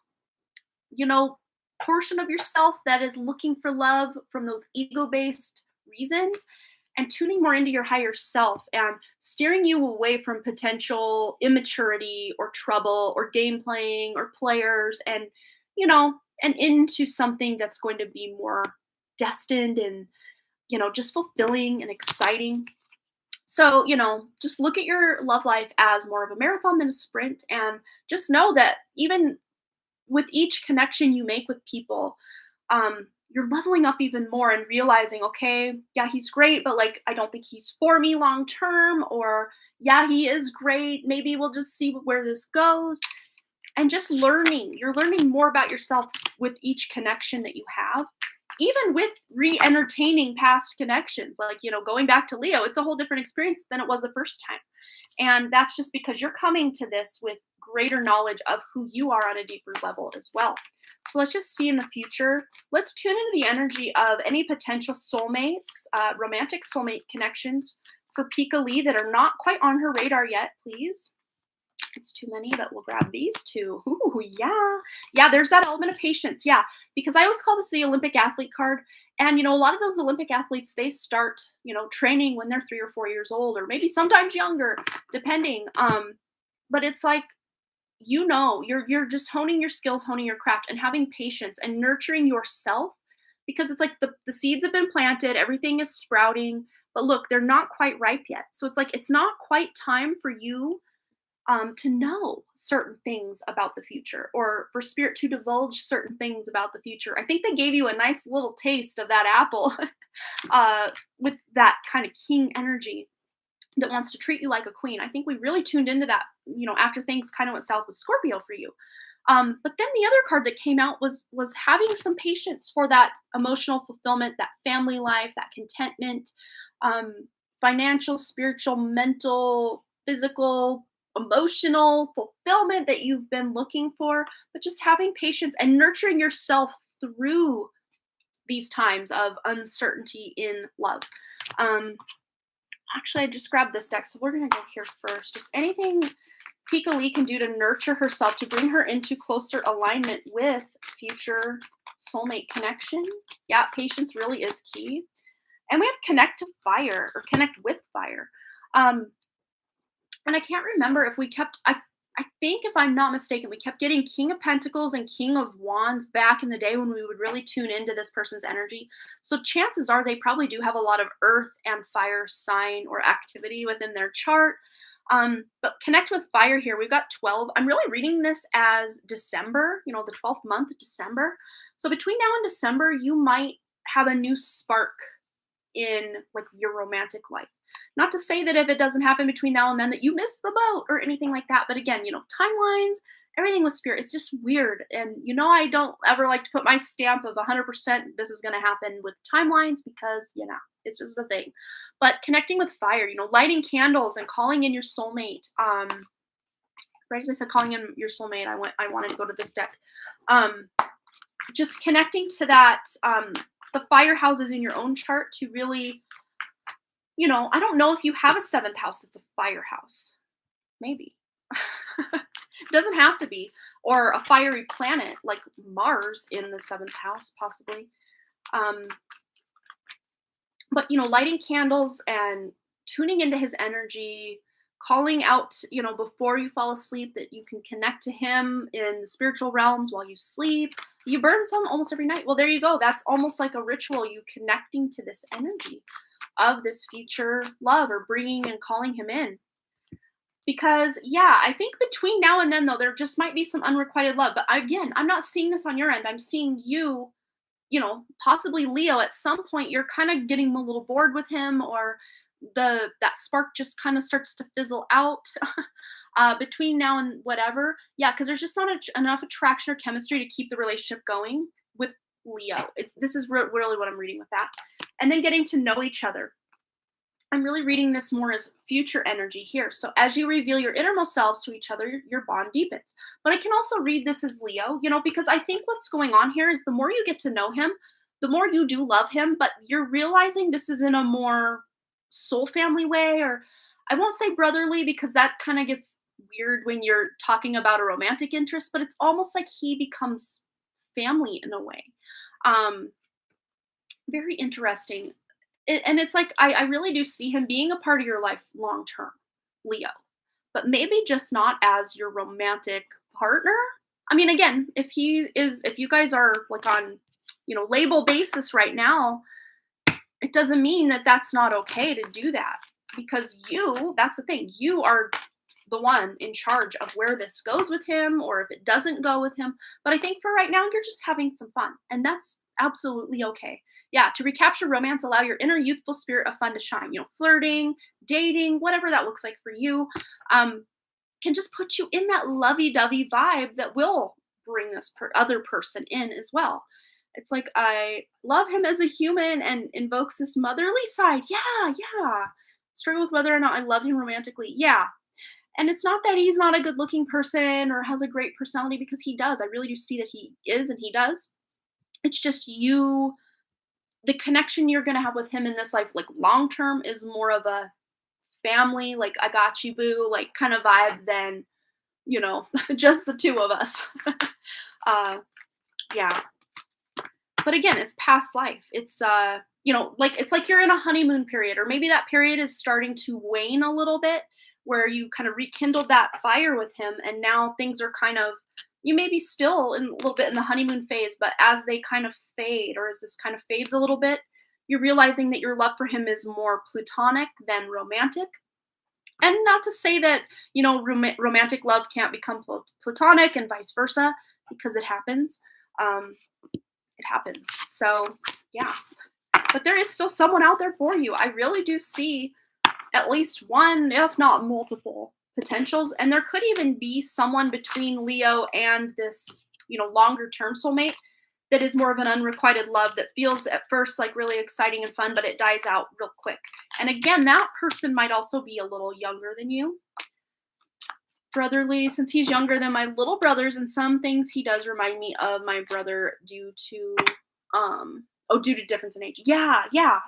portion of yourself that is looking for love from those ego-based reasons, and tuning more into your higher self and steering you away from potential immaturity or trouble or game playing or players, and and into something that's going to be more destined and just fulfilling and exciting. So, just look at your love life as more of a marathon than a sprint, and just know that even with each connection you make with people, you're leveling up even more and realizing, okay, yeah, he's great, but like, I don't think he's for me long term, or yeah, he is great. Maybe we'll just see where this goes. And just you're learning more about yourself with each connection that you have, even with re-entertaining past connections, like, going back to Leo, it's a whole different experience than it was the first time. And that's just because you're coming to this with greater knowledge of who you are on a deeper level as well. So let's just see in the future. Let's tune into the energy of any potential soulmates, romantic soulmate connections for Pika Lee that are not quite on her radar yet, please. It's too many, but we'll grab these two. Ooh, yeah. Yeah, there's that element of patience. Yeah, because I always call this the Olympic athlete card. And, a lot of those Olympic athletes, they start, training when they're 3 or 4 years old, or maybe sometimes younger, depending. But it's like, you're just honing your skills, honing your craft, and having patience and nurturing yourself, because it's like the seeds have been planted, everything is sprouting, but look, they're not quite ripe yet. So it's like, it's not quite time for you to know certain things about the future, or for spirit to divulge certain things about the future. I think they gave you a nice little taste of that apple with that kind of king energy that wants to treat you like a queen. I think we really tuned into that, after things kind of went south with Scorpio for you. But then the other card that came out was having some patience for that emotional fulfillment, that family life, that contentment, financial, spiritual, mental, physical, emotional fulfillment that you've been looking for, but just having patience and nurturing yourself through these times of uncertainty in love. Actually, I just grabbed this deck, so we're going to go here first. Just anything Pika Lee can do to nurture herself, to bring her into closer alignment with future soulmate connection. Yeah, patience really is key. And we have connect to fire, or connect with fire. And I can't remember if we kept, I think if I'm not mistaken, we kept getting King of Pentacles and King of Wands back in the day when we would really tune into this person's energy. So chances are they probably do have a lot of earth and fire sign or activity within their chart. But connect with fire here. We've got 12. I'm really reading this as December, the 12th month of December. So between now and December, you might have a new spark in like your romantic life. Not to say that if it doesn't happen between now and then that you miss the boat or anything like that, but again, timelines, everything with spirit is just weird. And I don't ever like to put my stamp of 100% this is going to happen with timelines because, it's just a thing. But connecting with fire, lighting candles and calling in your soulmate. Right as I said, calling in your soulmate, I wanted to go to this deck. Just connecting to that, the fire houses in your own chart to really, I don't know if you have a seventh house that's a fire house. Maybe. It doesn't have to be. Or a fiery planet like Mars in the seventh house, possibly. But, lighting candles and tuning into his energy, calling out, before you fall asleep that you can connect to him in the spiritual realms while you sleep. You burn some almost every night. Well, there you go. That's almost like a ritual, you connecting to this energy of this future love or bringing and calling him in. Because, I think between now and then, though, there just might be some unrequited love. But again, I'm not seeing this on your end. I'm seeing you, possibly Leo, at some point you're kind of getting a little bored with him, or that spark just kind of starts to fizzle out between now and whatever. Yeah, because there's just not enough attraction or chemistry to keep the relationship going with Leo. This is really what I'm reading with that. And then getting to know each other. I'm really reading this more as future energy here. So as you reveal your innermost selves to each other, your bond deepens. But I can also read this as Leo, because I think what's going on here is the more you get to know him, the more you do love him, but you're realizing this is in a more soul family way, or I won't say brotherly because that kind of gets weird when you're talking about a romantic interest, but it's almost like he becomes family in a way. Very interesting. And it's like I really do see him being a part of your life long term, Leo, but maybe just not as your romantic partner. I mean, again, if you guys are like on, label basis right now, it doesn't mean that that's not okay to do that, because that's the thing, you are the one in charge of where this goes with him or if it doesn't go with him. But I think for right now, you're just having some fun, and that's absolutely okay. Yeah, to recapture romance, allow your inner youthful spirit of fun to shine. Flirting, dating, whatever that looks like for you, can just put you in that lovey-dovey vibe that will bring this other person in as well. It's like I love him as a human and invokes this motherly side. Yeah, yeah. Struggle with whether or not I love him romantically. Yeah. And it's not that he's not a good looking person or has a great personality, because he does. I really do see that he is and he does. It's just the connection you're going to have with him in this life, like long term, is more of a family, like I got you, boo, like kind of vibe than, just the two of us. Yeah. But again, it's past life. It's, it's like you're in a honeymoon period, or maybe that period is starting to wane a little bit, where you kind of rekindled that fire with him, and now things are kind of, you may be still in a little bit in the honeymoon phase, but as they kind of fade, or as this kind of fades a little bit, you're realizing that your love for him is more platonic than romantic. And not to say that, romantic love can't become platonic and vice versa, because it happens. It happens. So, yeah. But there is still someone out there for you. I really do see at least one, if not multiple, potentials. And there could even be someone between Leo and this, longer term soulmate that is more of an unrequited love that feels at first like really exciting and fun, but it dies out real quick. And again, that person might also be a little younger than you. Brotherly, since he's younger than my little brothers, and some things he does remind me of my brother due to difference in age. Yeah,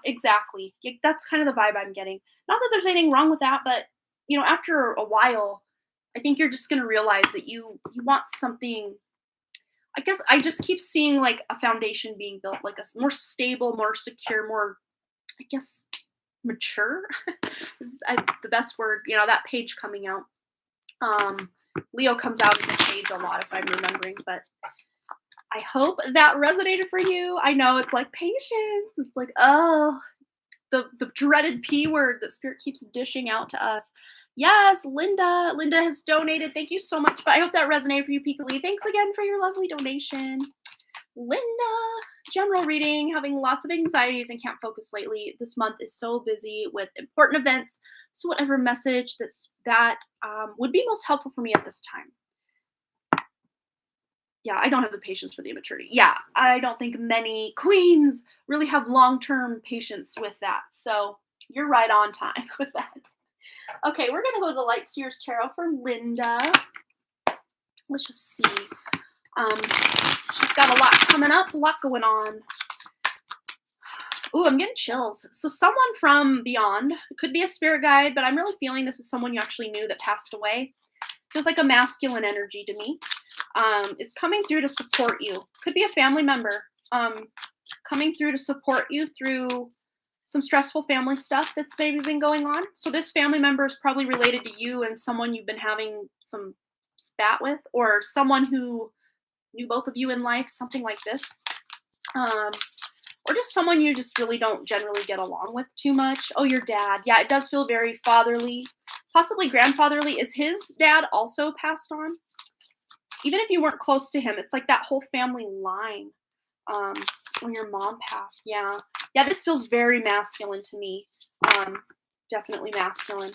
exactly. That's kind of the vibe I'm getting. Not that there's anything wrong with that, but after a while, I think you're just gonna realize that you want something. I guess I just keep seeing like a foundation being built, like a more stable, more secure, more, I guess, mature is the best word. That page coming out. Leo comes out in the page a lot if I'm remembering, but I hope that resonated for you. I know it's like patience. It's like, oh, the dreaded P word that Spirit keeps dishing out to us. Yes, Linda. Linda has donated. Thank you so much. But I hope that resonated for you, Pika Lee. Thanks again for your lovely donation. Linda, general reading, having lots of anxieties and can't focus lately. This month is so busy with important events. So whatever message that would be most helpful for me at this time. Yeah, I don't have the patience for the immaturity. Yeah, I don't think many queens really have long-term patience with that. So you're right on time with that. Okay, we're going to go to the Light Seers Tarot for Linda. Let's just see. She's got a lot coming up, a lot going on. Ooh, I'm getting chills. So someone from beyond, it could be a spirit guide, but I'm really feeling this is someone you actually knew that passed away. Feels like a masculine energy to me. Is coming through to support you. Could be a family member coming through to support you through some stressful family stuff that's maybe been going on. So this family member is probably related to you and someone you've been having some spat with, or someone who knew both of you in life, something like this. Or just someone you just really don't generally get along with too much. Oh, your dad. Yeah, it does feel very fatherly, possibly grandfatherly. Is his dad also passed on? Even if you weren't close to him, it's like that whole family line. When your mom passed, yeah, this feels very masculine to me. Definitely masculine.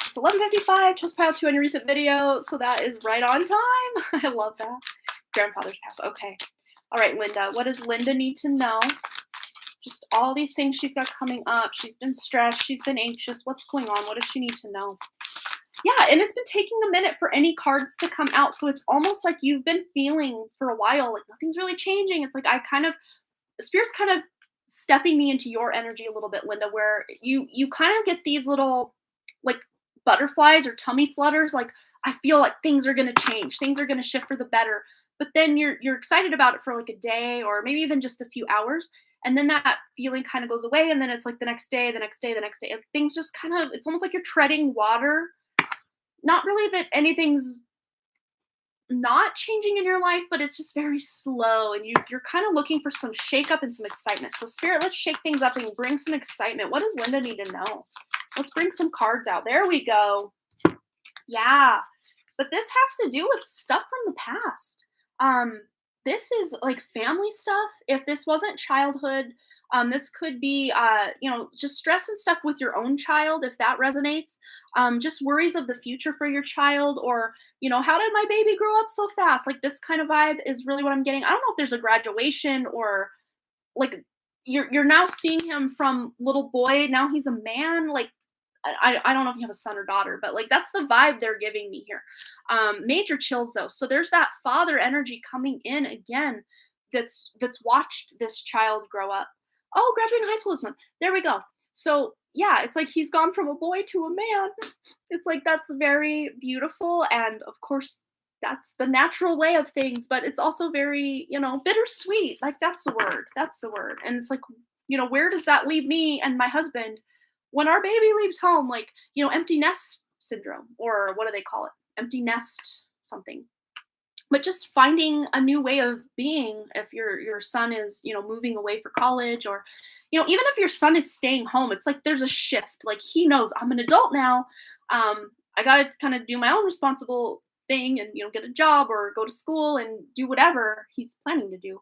It's 11:55. Just piled 2 on your recent video, so that is right on time. I love that. Grandfather's passed. Okay. All right, Linda. What does Linda need to know? Just all these things she's got coming up. She's been stressed. She's been anxious. What's going on? What does she need to know? Yeah, and it's been taking a minute for any cards to come out. So it's almost like you've been feeling for a while like nothing's really changing. It's like Spirit's kind of stepping me into your energy a little bit, Linda, where you kind of get these little like butterflies or tummy flutters. Like, I feel like things are going to change. Things are going to shift for the better. But then you're excited about it for like a day or maybe even just a few hours. And then that feeling kind of goes away. And then it's like the next day, the next day, the next day. And things just kind of, it's almost like you're treading water. Not really that anything's not changing in your life, but it's just very slow. And you're kind of looking for some shakeup and some excitement. So Spirit, let's shake things up and bring some excitement. What does Linda need to know? Let's bring some cards out. There we go. Yeah. But this has to do with stuff from the past. This is like family stuff. If this wasn't childhood, this could be, just stress and stuff with your own child, if that resonates. Just worries of the future for your child, or, how did my baby grow up so fast? Like this kind of vibe is really what I'm getting. I don't know if there's a graduation or like you're now seeing him from little boy. Now he's a man. Like, I don't know if you have a son or daughter, but like that's the vibe they're giving me here. Major chills though. So there's that father energy coming in again that's watched this child grow up. Oh, graduating high school this month. There we go. So yeah, it's like he's gone from a boy to a man. It's like that's very beautiful. And of course, that's the natural way of things, but it's also very, bittersweet. Like that's the word. That's the word. And it's like, where does that leave me and my husband when our baby leaves home? Like, empty nest syndrome, or what do they call it? Empty nest something. But just finding a new way of being if your son is, moving away for college, or, even if your son is staying home, it's like there's a shift. Like he knows I'm an adult now. I got to kind of do my own responsible thing and, get a job or go to school and do whatever he's planning to do.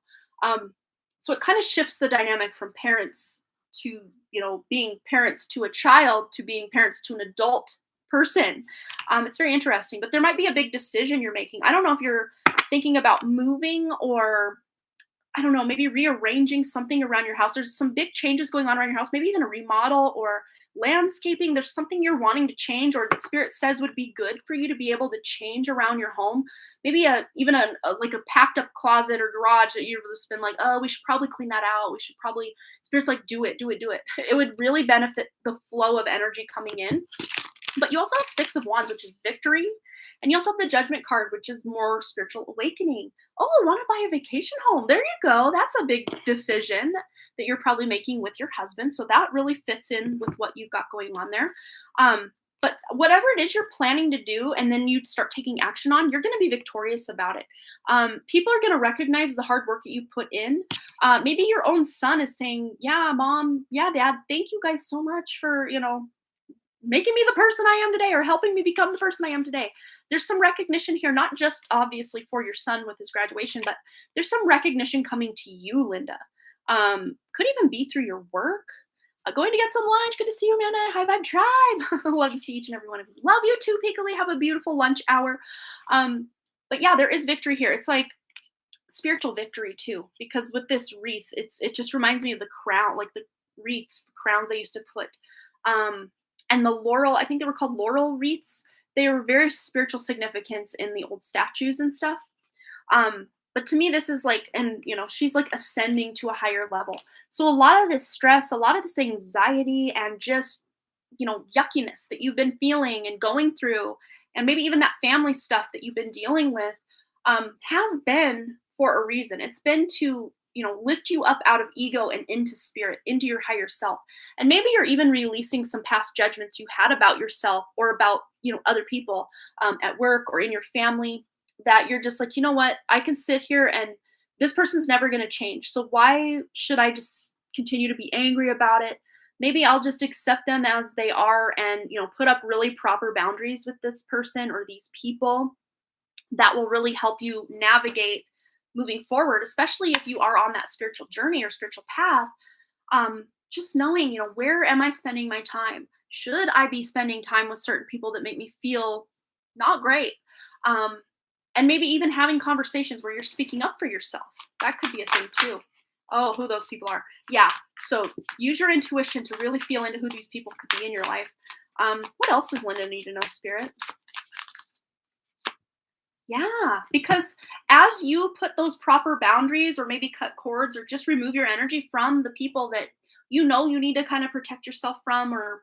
So it kind of shifts the dynamic from parents to, being parents to a child to being parents to an adult person. It's very interesting, but there might be a big decision you're making. I don't know if you're thinking about moving, or I don't know, maybe rearranging something around your house. There's some big changes going on around your house, maybe even a remodel or landscaping. There's something you're wanting to change, or the Spirit says would be good for you to be able to change around your home. Maybe even a packed up closet or garage that you've just been like, oh, we should probably clean that out. We should probably, Spirit's like, do it. It would really benefit the flow of energy coming in. But you also have 6 of Wands, which is victory. And you also have the Judgment card, which is more spiritual awakening. Oh, I want to buy a vacation home. There you go. That's a big decision that you're probably making with your husband. So that really fits in with what you've got going on there. But whatever it is you're planning to do and then you start taking action on, you're going to be victorious about it. People are going to recognize the hard work that you've put in. Maybe your own son is saying, yeah, mom, yeah, dad, thank you guys so much for, making me the person I am today or helping me become the person I am today. There's some recognition here, not just obviously for your son with his graduation, but there's some recognition coming to you, Linda. Could even be through your work. Going to get some lunch. Good to see you, Amanda. High Vibe Tribe. Love to see each and every one of you. Love you too, Piccoli. Have a beautiful lunch hour. But yeah, there is victory here. It's like spiritual victory too, because with this wreath, it just reminds me of the crown, like the wreaths, the crowns I used to put. And the laurel, I think they were called laurel wreaths. They were very spiritual significance in the old statues and stuff. But to me, this is like, and she's like ascending to a higher level. So a lot of this stress, a lot of this anxiety, and just, yuckiness that you've been feeling and going through, and maybe even that family stuff that you've been dealing with, has been for a reason. It's been to, lift you up out of ego and into spirit, into your higher self. And maybe you're even releasing some past judgments you had about yourself or about, other people at work or in your family, that you're just like, you know what, I can sit here and this person's never going to change. So why should I just continue to be angry about it? Maybe I'll just accept them as they are and, put up really proper boundaries with this person or these people that will really help you navigate moving forward, especially if you are on that spiritual journey or spiritual path. Just knowing, where am I spending my time? Should I be spending time with certain people that make me feel not great? And maybe even having conversations where you're speaking up for yourself. That could be a thing too. Oh, who those people are. Yeah. So use your intuition to really feel into who these people could be in your life. What else does Linda need to know, Spirit? Yeah, because as you put those proper boundaries or maybe cut cords or just remove your energy from the people that you need to kind of protect yourself from, or,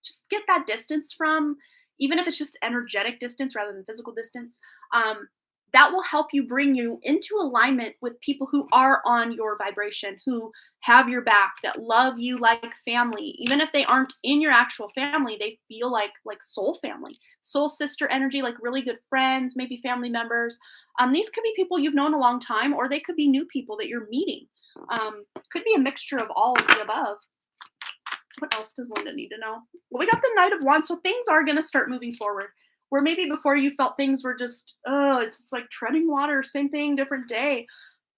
just get that distance from, even if it's just energetic distance rather than physical distance, that will help you bring you into alignment with people who are on your vibration, who have your back, that love you like family. Even if they aren't in your actual family, they feel like soul family, soul sister energy, like really good friends, maybe family members. These could be people you've known a long time, or they could be new people that you're meeting. Could be a mixture of all of the above. What else does Linda need to know? Well, we got the Knight of Wands, so things are going to start moving forward. Where maybe before you felt things were just, it's just like treading water, same thing, different day.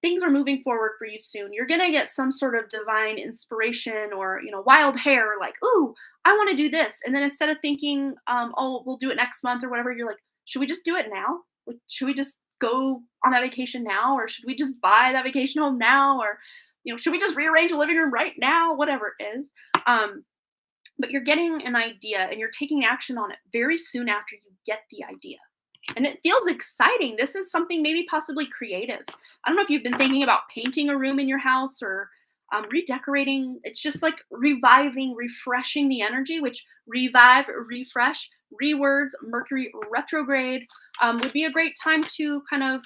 Things are moving forward for you soon. You're going to get some sort of divine inspiration or, wild hair, like, ooh, I want to do this. And then instead of thinking, oh, we'll do it next month or whatever, you're like, should we just do it now? Like, should we just go on that vacation now? Or should we just buy that vacation home now? Or, should we just rearrange a living room right now? Whatever it is. But you're getting an idea and you're taking action on it very soon after you get the idea. And it feels exciting. This is something maybe possibly creative. I don't know if you've been thinking about painting a room in your house or redecorating. It's just like reviving, refreshing the energy, which revive, refresh, rewords, Mercury retrograde would be a great time to kind of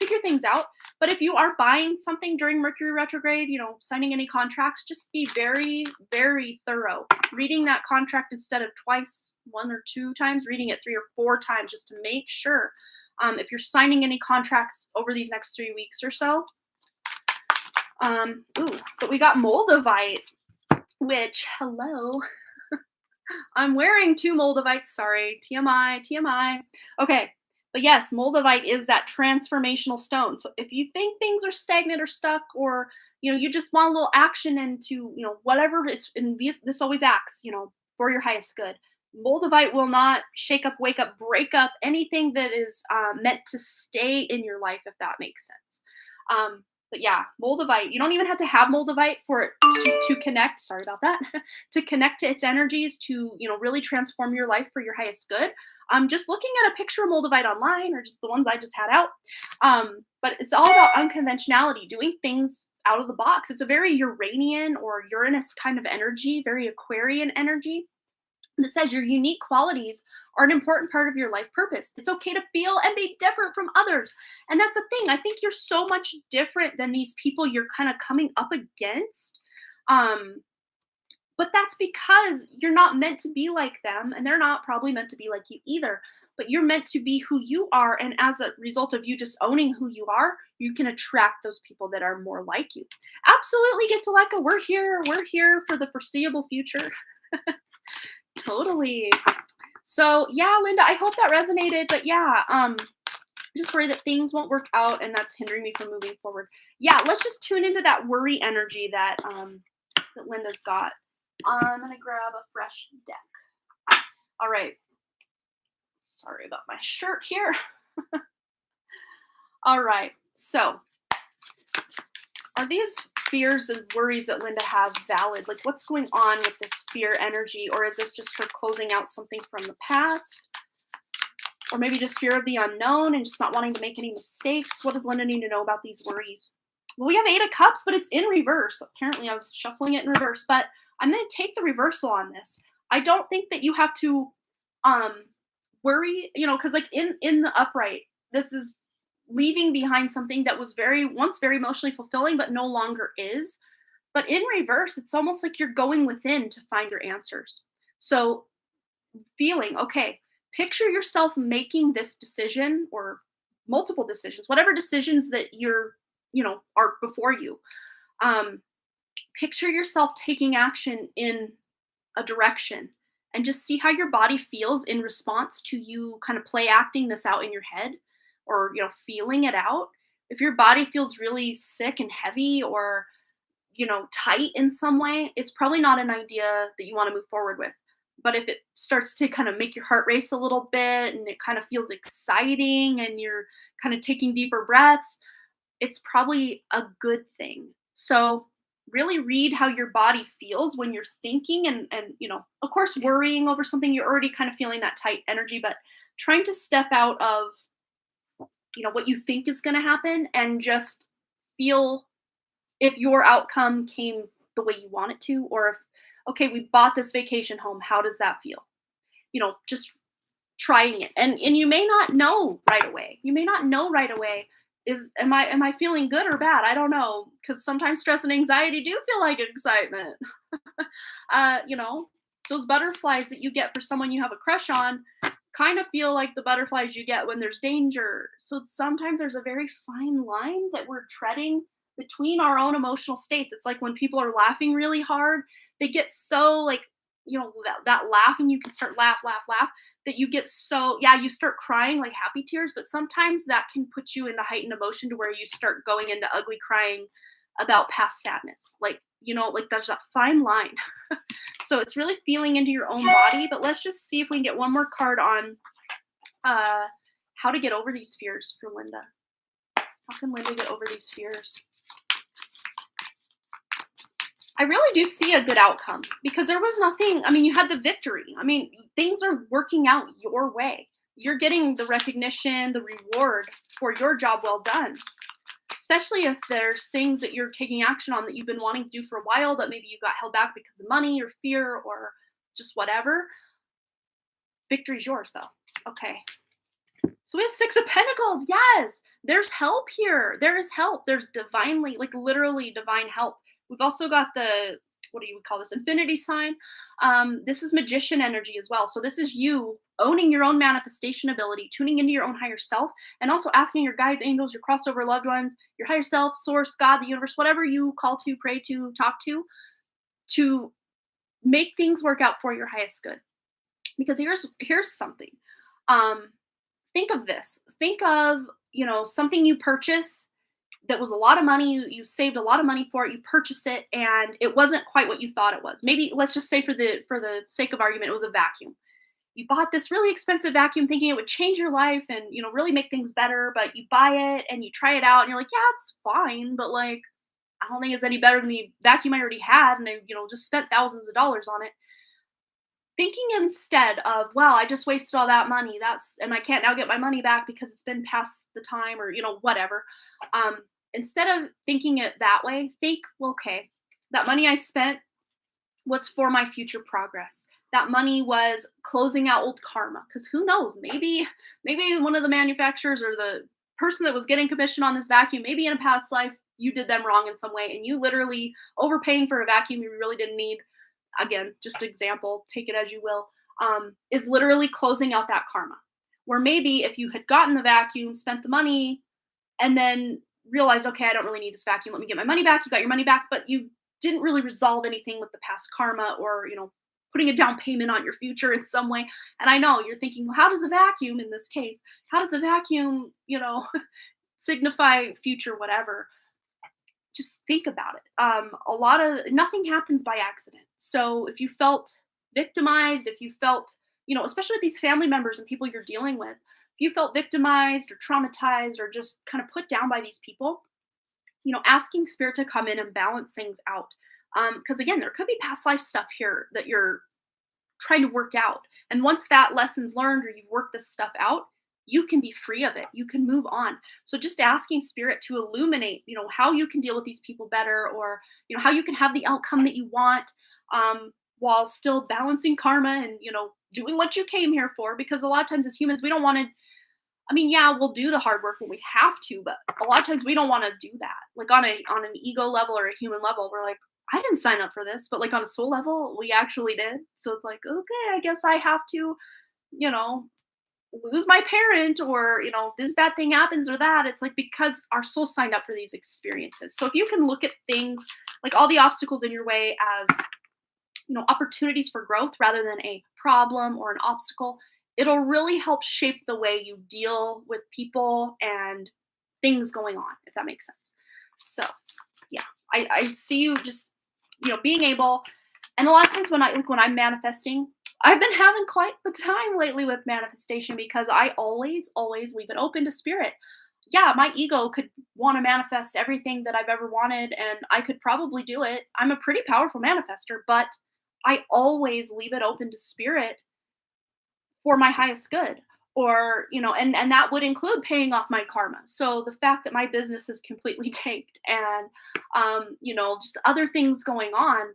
figure things out. But if you are buying something during Mercury retrograde, signing any contracts, just be very, very thorough. Reading that contract instead of twice, 1 or 2 times, reading it 3 or 4 times just to make sure. If you're signing any contracts over these next 3 weeks or so. But we got Moldavite, which, hello. I'm wearing 2 Moldavites. Sorry, TMI. Okay. But yes, Moldavite is that transformational stone. So if you think things are stagnant or stuck, or you just want a little action into whatever is, and this always acts for your highest good. Moldavite will not shake up, wake up, break up anything that is meant to stay in your life, if that makes sense. But yeah, Moldavite. You don't even have to have Moldavite for it to connect. Sorry about that. To connect to its energies, to really transform your life for your highest good. Just looking at a picture of Moldavite online, or just the ones I just had out. But it's all about unconventionality, doing things out of the box. It's a very Uranian or Uranus kind of energy, very Aquarian energy. That says your unique qualities are an important part of your life purpose. It's okay to feel and be different from others. And that's the thing. I think you're so much different than these people you're kind of coming up against. But that's because you're not meant to be like them, and they're not probably meant to be like you either. But you're meant to be who you are, and as a result of you just owning who you are, you can attract those people that are more like you. Absolutely, get to let go. We're here. We're here for the foreseeable future. Totally. So yeah, Linda, I hope that resonated. But yeah, I just worry that things won't work out, and that's hindering me from moving forward. Yeah, let's just tune into that worry energy that that Linda's got. I'm gonna grab a fresh deck. All right. Sorry about my shirt here. All right. So, are these fears and worries that Linda has valid? Like, what's going on with this fear energy? Or is this just her closing out something from the past? Or maybe just fear of the unknown and just not wanting to make any mistakes? What does Linda need to know about these worries? Well, we have Eight of Cups, but it's in reverse. Apparently, I was shuffling it in reverse, but I'm going to take the reversal on this. I don't think that you have to worry, because like in the upright, this is leaving behind something that was once very emotionally fulfilling, but no longer is. But in reverse, it's almost like you're going within to find your answers. So feeling, okay, picture yourself making this decision or multiple decisions, whatever decisions that are before you. Picture yourself taking action in a direction and just see how your body feels in response to you kind of play acting this out in your head or feeling it out. If your body feels really sick and heavy or tight in some way, it's probably not an idea that you want to move forward with. But if it starts to kind of make your heart race a little bit and it kind of feels exciting and you're kind of taking deeper breaths, it's probably a good thing. So really read how your body feels when you're thinking and of course worrying over something. You're already kind of feeling that tight energy, but trying to step out of what you think is going to happen and just feel if your outcome came the way you want it to, or if, okay, we bought this vacation home, how does that feel? Just trying it. And you may not know right away. Am I feeling good or bad? I don't know, because sometimes stress and anxiety do feel like excitement. You know, those butterflies that you get for someone you have a crush on kind of feel like the butterflies you get when there's danger. So sometimes there's a very fine line that we're treading between our own emotional states. It's like when people are laughing really hard, they get so like, that laughing, you can start laugh, that you get so, yeah, you start crying like happy tears, but sometimes that can put you into heightened emotion to where you start going into ugly crying about past sadness. Like, like there's that fine line. So it's really feeling into your own body, but let's just see if we can get one more card on how to get over these fears for Linda. How can Linda get over these fears? I really do see a good outcome because there was nothing, you had the victory. Things are working out your way. You're getting the recognition, the reward for your job well done. Especially if there's things that you're taking action on that you've been wanting to do for a while, but maybe you got held back because of money or fear or just whatever. Victory's yours though. Okay. So we have Six of Pentacles. Yes, there's help here. There is help. There's divinely, like literally divine help. We've also got the, what do you call this? Infinity sign. This is magician energy as well. So this is you owning your own manifestation ability, tuning into your own higher self, and also asking your guides, angels, your crossover loved ones, your higher self, source, God, the universe, whatever you call to, pray to, talk to make things work out for your highest good. Because here's something. Think of this. Think of, something you purchase that was a lot of money. You saved a lot of money for it. You purchase it and it wasn't quite what you thought it was. Maybe let's just say for the sake of argument, it was a vacuum. You bought this really expensive vacuum thinking it would change your life and, really make things better, but you buy it and you try it out and you're like, yeah, it's fine, but like, I don't think it's any better than the vacuum I already had. And I, just spent thousands of dollars on it. Thinking instead of, wow, I just wasted all that money. And I can't now get my money back because it's been past the time or, whatever. Instead of thinking it that way, think, well, okay, that money I spent was for my future progress. That money was closing out old karma. Because who knows, maybe one of the manufacturers or the person that was getting commission on this vacuum, maybe in a past life, you did them wrong in some way and you literally overpaying for a vacuum you really didn't need again, just example, take it as you will, is literally closing out that karma. Where maybe if you had gotten the vacuum, spent the money, and then realized, okay, I don't really need this vacuum. Let me get my money back. You got your money back, but you didn't really resolve anything with the past karma, or, putting a down payment on your future in some way. And I know you're thinking, well, how does a vacuum in this case, how does a vacuum, signify future whatever? Just think about it. A lot of nothing happens by accident. So if you felt victimized, if you felt, especially with these family members and people you're dealing with, if you felt victimized or traumatized or just kind of put down by these people, asking spirit to come in and balance things out. Because again, there could be past life stuff here that you're trying to work out. And once that lesson's learned or you've worked this stuff out, you can be free of it. You can move on. So just asking spirit to illuminate, how you can deal with these people better, or, how you can have the outcome that you want, while still balancing karma and, doing what you came here for. Because a lot of times as humans, we don't want to, yeah, we'll do the hard work when we have to, but a lot of times we don't want to do that. Like on an ego level or a human level, we're like, I didn't sign up for this, but like on a soul level, we actually did. So it's like, okay, I guess I have to, lose my parent, or, this bad thing happens or that. It's like, because our soul signed up for these experiences. So if you can look at things like all the obstacles in your way as, opportunities for growth rather than a problem or an obstacle, it'll really help shape the way you deal with people and things going on, if that makes sense. So yeah, I see you just, being able, and a lot of times when I'm manifesting, I've been having quite the time lately with manifestation, because I always leave it open to spirit. Yeah, my ego could want to manifest everything that I've ever wanted, and I could probably do it. I'm a pretty powerful manifester, but I always leave it open to spirit for my highest good. Or, and that would include paying off my karma. So the fact that my business is completely tanked, and, just other things going on,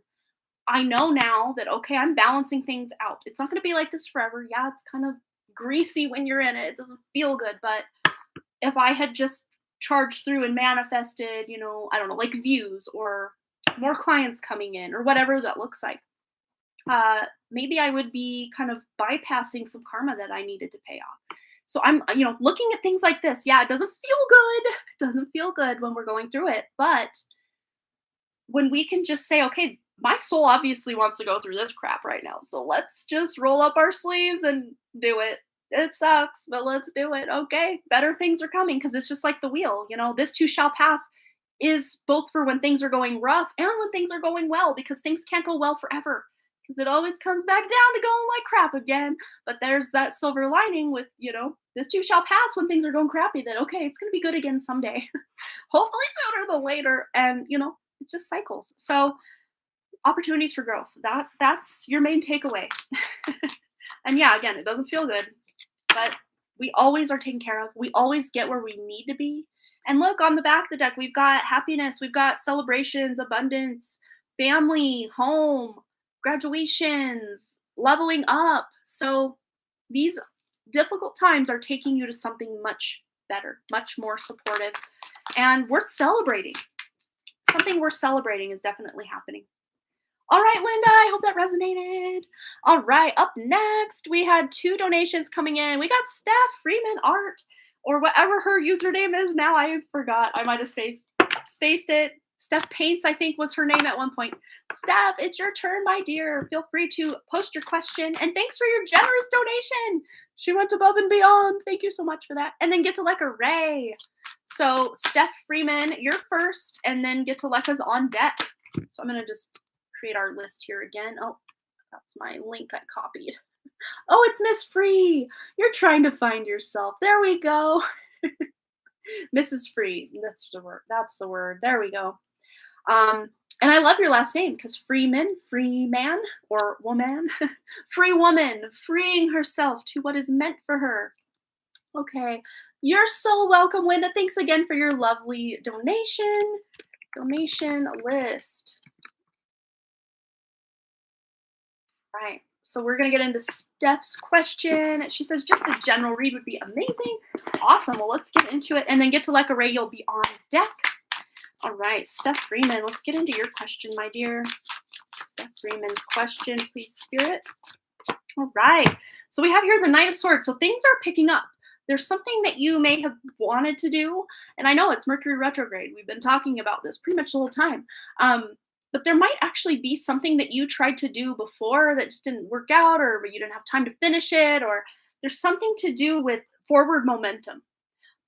I know now that, okay, I'm balancing things out. It's not going to be like this forever. Yeah, it's kind of greasy when you're in it. It doesn't feel good. But if I had just charged through and manifested, I don't know, like views or more clients coming in or whatever that looks like, maybe I would be kind of bypassing some karma that I needed to pay off. So I'm, looking at things like this. Yeah, it doesn't feel good. It doesn't feel good when we're going through it. But when we can just say, okay, my soul obviously wants to go through this crap right now. So let's just roll up our sleeves and do it. It sucks, but let's do it. Okay, better things are coming, because it's just like the wheel. This too shall pass is both for when things are going rough and when things are going well, because things can't go well forever, because it always comes back down to going like crap again. But there's that silver lining with, this too shall pass when things are going crappy, that, okay, it's going to be good again someday. Hopefully sooner than later. And, it's just cycles. So opportunities for growth, that's your main takeaway. And yeah, again, it doesn't feel good, but we always are taken care of. We always get where we need to be. And look, on the back of the deck, we've got happiness, we've got celebrations, abundance, family, home, graduations, leveling up. So these difficult times are taking you to something much better, much more supportive, and worth celebrating. Something worth celebrating is definitely happening. All right, Linda, I hope that resonated. All right, up next, we had 2 donations coming in. We got Steph Freeman Art, or whatever her username is now. I forgot. I might have spaced it. Steph Paints, I think, was her name at one point. Steph, it's your turn, my dear. Feel free to post your question. And thanks for your generous donation. She went above and beyond. Thank you so much for that. And then Get to Leka Ray. So Steph Freeman, you're first, and then Get to Leka's on deck. So I'm going to just create our list here again. Oh, that's my link I copied. Oh, it's Miss Free. You're trying to find yourself. There we go. Mrs. Free. That's the word. That's the word. There we go. And I love your last name, because Freeman, free man or woman, free woman, freeing herself to what is meant for her. Okay. You're so welcome, Linda. Thanks again for your lovely donation. Donation list. Right. So we're going to get into Steph's question. She says, just a general read would be amazing. Awesome. Well, let's get into it. And then Get to Leka Ray, you'll be on deck. All right, Steph Freeman, let's get into your question, my dear. Steph Freeman's question, please, Spirit. All right. So we have here the Knight of Swords. So things are picking up. There's something that you may have wanted to do. And I know it's Mercury Retrograde. We've been talking about this pretty much the whole time. But there might actually be something that you tried to do before that just didn't work out, or you didn't have time to finish it, or there's something to do with forward momentum.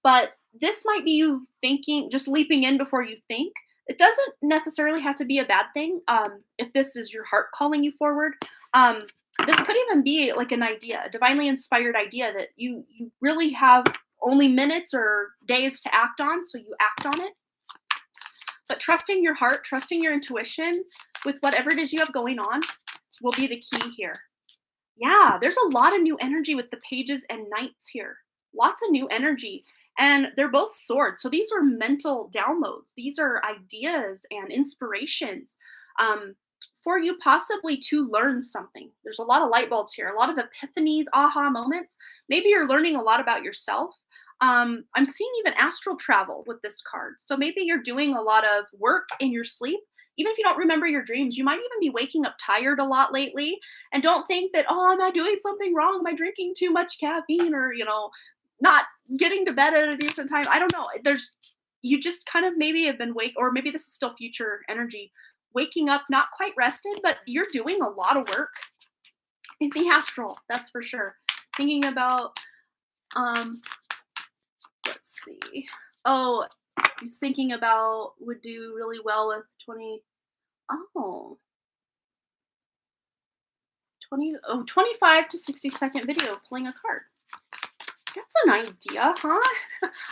But this might be you thinking, just leaping in before you think. It doesn't necessarily have to be a bad thing. If this is your heart calling you forward, this could even be like an idea, a divinely inspired idea that you really have only minutes or days to act on, so you act on it. But trusting your heart, trusting your intuition with whatever it is you have going on will be the key here. Yeah, there's a lot of new energy with the pages and knights here. Lots of new energy. And they're both swords. So these are mental downloads. These are ideas and inspirations for you possibly to learn something. There's a lot of light bulbs here, a lot of epiphanies, aha moments. Maybe you're learning a lot about yourself. I'm seeing even astral travel with this card. So maybe you're doing a lot of work in your sleep. Even if you don't remember your dreams, you might even be waking up tired a lot lately. And don't think that, oh, am I doing something wrong? Am I drinking too much caffeine, or, not getting to bed at a decent time? I don't know. You just kind of maybe have been or maybe this is still future energy, waking up not quite rested, but you're doing a lot of work in the astral, that's for sure. Thinking about, let's see. Oh, I was thinking about would do really well with 25 to 60-second video pulling a card. That's an idea, huh?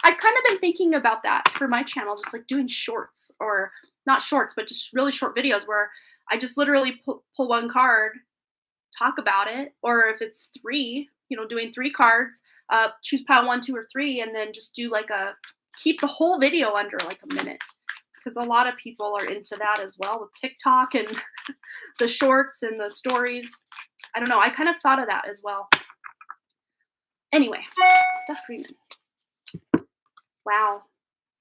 I've kind of been thinking about that for my channel, just like doing shorts, or not shorts, but just really short videos where I just literally pull one card, talk about it, or if it's three, doing 3 cards, choose pile 1, 2, or 3, and then just do keep the whole video under like a minute. Because a lot of people are into that as well with TikTok and the shorts and the stories. I don't know. I kind of thought of that as well. Anyway, Steph Freeman. Wow.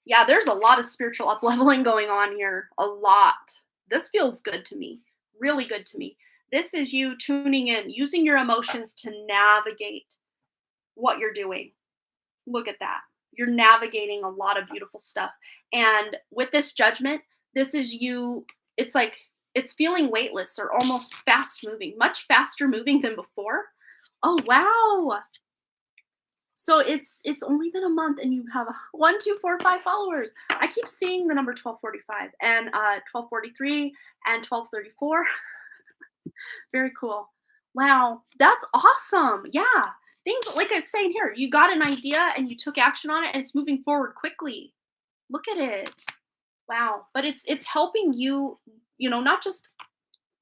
Yeah, there's a lot of spiritual up-leveling going on here. A lot. This feels good to me. Really good to me. This is you tuning in, using your emotions to navigate what you're doing. Look at that. You're navigating a lot of beautiful stuff. And with this judgment, this is you, it's like, it's feeling weightless or almost fast moving, much faster moving than before. Oh, wow. So it's only been a month and you have 1, 2, 4, 5 followers. I keep seeing the number 1245 and 1243 and 1234. Very cool. Wow, that's awesome. Yeah. Things like I was saying here, you got an idea and you took action on it and it's moving forward quickly. Look at it. Wow. But it's helping you, not just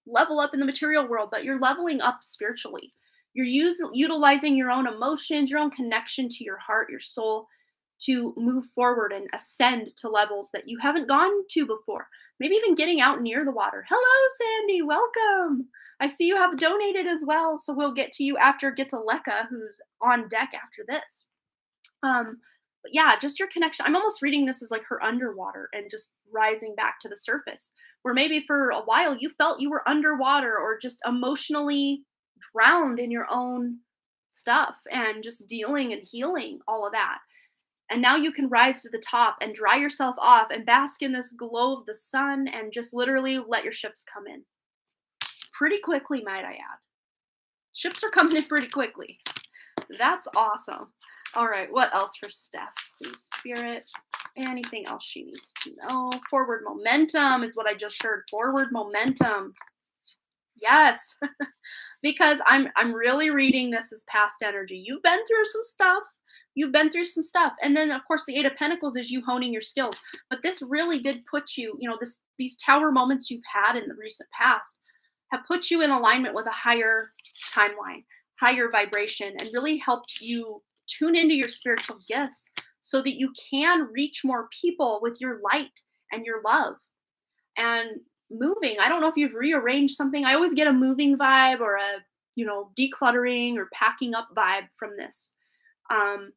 level up in the material world, but you're leveling up spiritually. You're utilizing your own emotions, your own connection to your heart, your soul, to move forward and ascend to levels that you haven't gone to before. Maybe even getting out near the water. Hello, Sandy. Welcome. I see you have donated as well, so we'll get to you after. Get to Lekka, who's on deck after this. But yeah, just your connection. I'm almost reading this as like her underwater and just rising back to the surface, where maybe for a while you felt you were underwater or just emotionally drowned in your own stuff and just dealing and healing all of that. And now you can rise to the top and dry yourself off and bask in this glow of the sun and just literally let your ships come in. Pretty quickly, might I add. Ships are coming in pretty quickly. That's awesome. All right, what else for Steph? Please, Spirit. Anything else she needs to know? Forward momentum is what I just heard. Forward momentum. Yes. Because I'm really reading this as past energy. You've been through some stuff. And then of course the 8 of Pentacles is you honing your skills. But this really did put you, these tower moments you've had in the recent past have put you in alignment with a higher timeline, higher vibration, and really helped you tune into your spiritual gifts so that you can reach more people with your light and your love. And moving, I don't know if you've rearranged something. I always get a moving vibe or a, decluttering or packing up vibe from this. And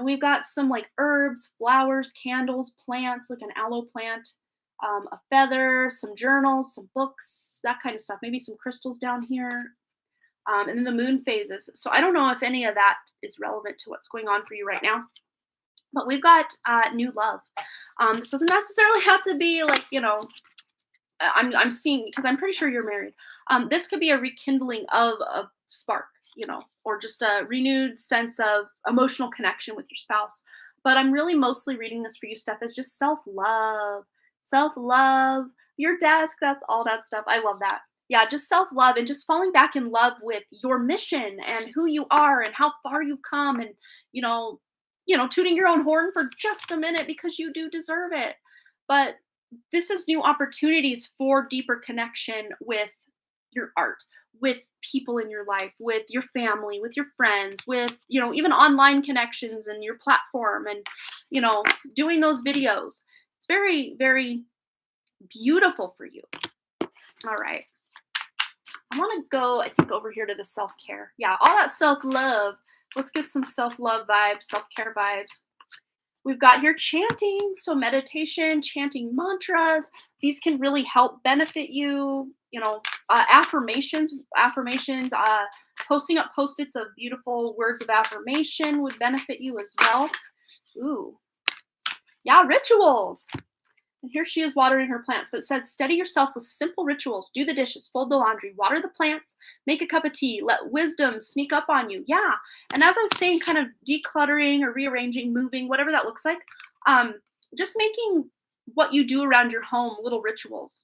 we've got some like herbs, flowers, candles, plants, like an aloe plant. a feather, some journals, some books, that kind of stuff. Maybe some crystals down here. And then the moon phases. So I don't know if any of that is relevant to what's going on for you right now. But we've got new love. This doesn't necessarily have to be like, I'm seeing, because I'm pretty sure you're married. This could be a rekindling of a spark, or just a renewed sense of emotional connection with your spouse. But I'm really mostly reading this for you, Steph, as just self love, your desk, that's all that stuff. I love that. Yeah, just self love and just falling back in love with your mission and who you are and how far you've come, and you know, tooting your own horn for just a minute because you do deserve it. But this is new opportunities for deeper connection with your art, with people in your life, with your family, with your friends, with, even online connections and your platform, and, doing those videos. It's very, very beautiful for you. All right. I want to go, I think, over here to the self-care. Yeah, all that self-love. Let's get some self-love vibes, self-care vibes. We've got here chanting, so meditation, chanting mantras. These can really help benefit you. Affirmations, posting up post-its of beautiful words of affirmation would benefit you as well. Ooh, yeah, rituals. And here she is watering her plants, but it says, steady yourself with simple rituals. Do the dishes, fold the laundry, water the plants, make a cup of tea, let wisdom sneak up on you. Yeah. And as I was saying, kind of decluttering or rearranging, moving, whatever that looks like, just making what you do around your home little rituals.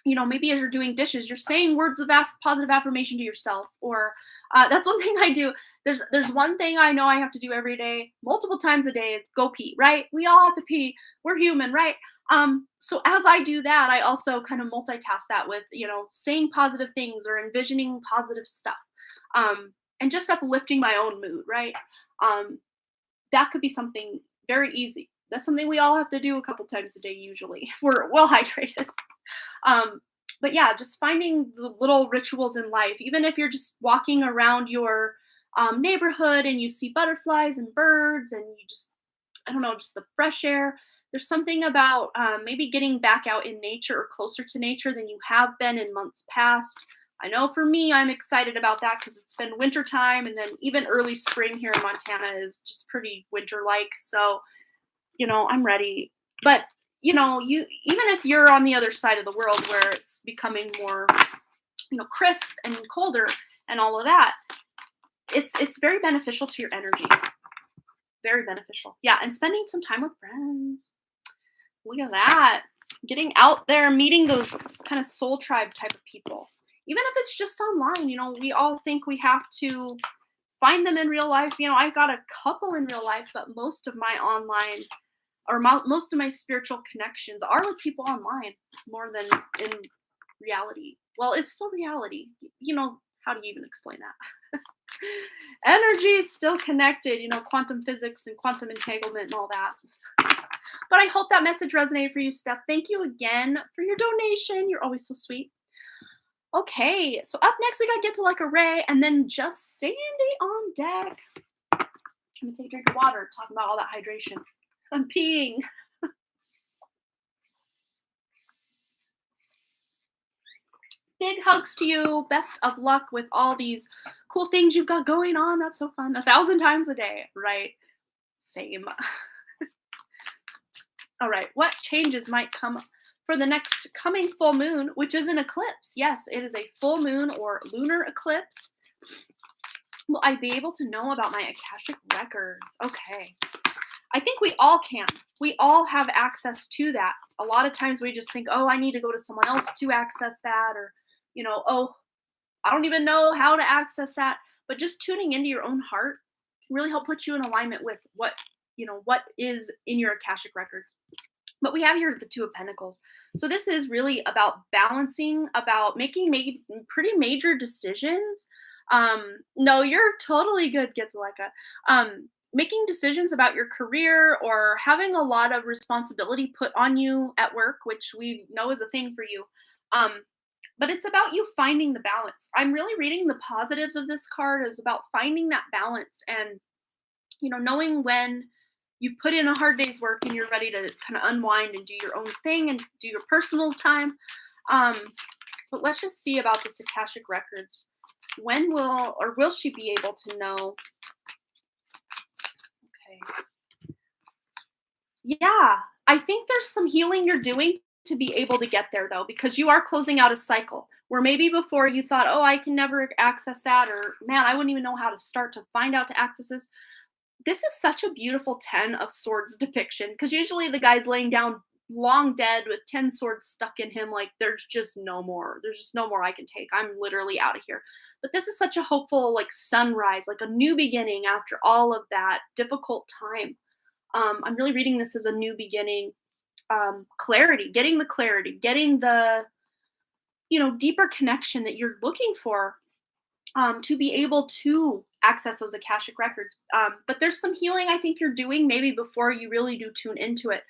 Maybe as you're doing dishes, you're saying words of positive affirmation to yourself, or that's one thing I do. There's one thing I know I have to do every day, multiple times a day, is go pee, right? We all have to pee. We're human, right? So as I do that, I also kind of multitask that with, saying positive things or envisioning positive stuff, and just uplifting my own mood, right? That could be something very easy. That's something we all have to do a couple times a day, usually, if we're well hydrated. But yeah, just finding the little rituals in life, even if you're just walking around your neighborhood and you see butterflies and birds and you just, I don't know, just the fresh air. There's something about maybe getting back out in nature or closer to nature than you have been in months past. I know for me, I'm excited about that because it's been winter time, and then even early spring here in Montana is just pretty winter-like. So, I'm ready. But, you even if you're on the other side of the world where it's becoming more, crisp and colder and all of that, it's very beneficial to your energy. Very beneficial. Yeah, and spending some time with friends. Look at that. Getting out there, meeting those kind of soul tribe type of people. Even if it's just online, we all think we have to find them in real life. I've got a couple in real life, but most of my online or most of my spiritual connections are with people online more than in reality. Well, it's still reality. How do you even explain that? Energy is still connected, quantum physics and quantum entanglement and all that. But I hope that message resonated for you, Steph. Thank you again for your donation. You're always so sweet. Okay, so up next we got Get to Like a Ray, and then just Sandy on deck. I'm gonna take a drink of water, talking about all that hydration. I'm peeing. Big hugs to you. Best of luck with all these cool things you've got going on. That's so fun. 1,000 times a day, right? Same. All right, what changes might come for the next coming full moon, which is an eclipse? Yes, it is a full moon or lunar eclipse. Will I be able to know about my Akashic records? Okay. I think we all can. We all have access to that. A lot of times we just think, oh, I need to go to someone else to access that, or, oh, I don't even know how to access that. But just tuning into your own heart can really help put you in alignment with what is in your Akashic records. But we have here the Two of Pentacles. So this is really about balancing, about making pretty major decisions. No, you're totally good, Get to Like a. Making decisions about your career or having a lot of responsibility put on you at work, which we know is a thing for you. But it's about you finding the balance. I'm really reading the positives of this card is about finding that balance and, knowing when you've put in a hard day's work and you're ready to kind of unwind and do your own thing and do your personal time. But let's just see about this Akashic Records. When will she be able to know? Okay. Yeah, I think there's some healing you're doing to be able to get there, though, because you are closing out a cycle where maybe before you thought, oh, I can never access that, or man, I wouldn't even know how to start to find out to access this. This is such a beautiful 10 of Swords depiction, because usually the guy's laying down long dead with 10 swords stuck in him, like there's just no more. There's just no more I can take. I'm literally out of here. But this is such a hopeful, like, sunrise, like a new beginning after all of that difficult time. I'm really reading this as a new beginning. Clarity, getting the deeper connection that you're looking for, to be able to access those Akashic records. But there's some healing I think you're doing maybe before you really do tune into it.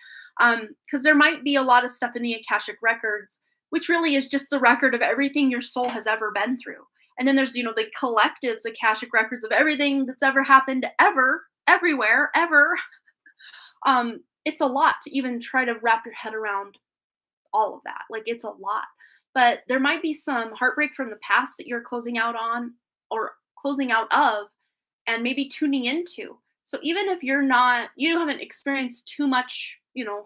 Because there might be a lot of stuff in the Akashic records, which really is just the record of everything your soul has ever been through. And then there's, the collective's Akashic records of everything that's ever happened, ever, everywhere, ever. It's a lot to even try to wrap your head around all of that. Like, it's a lot. But there might be some heartbreak from the past that you're closing out on or closing out of and maybe tuning into. So even if you haven't experienced too much,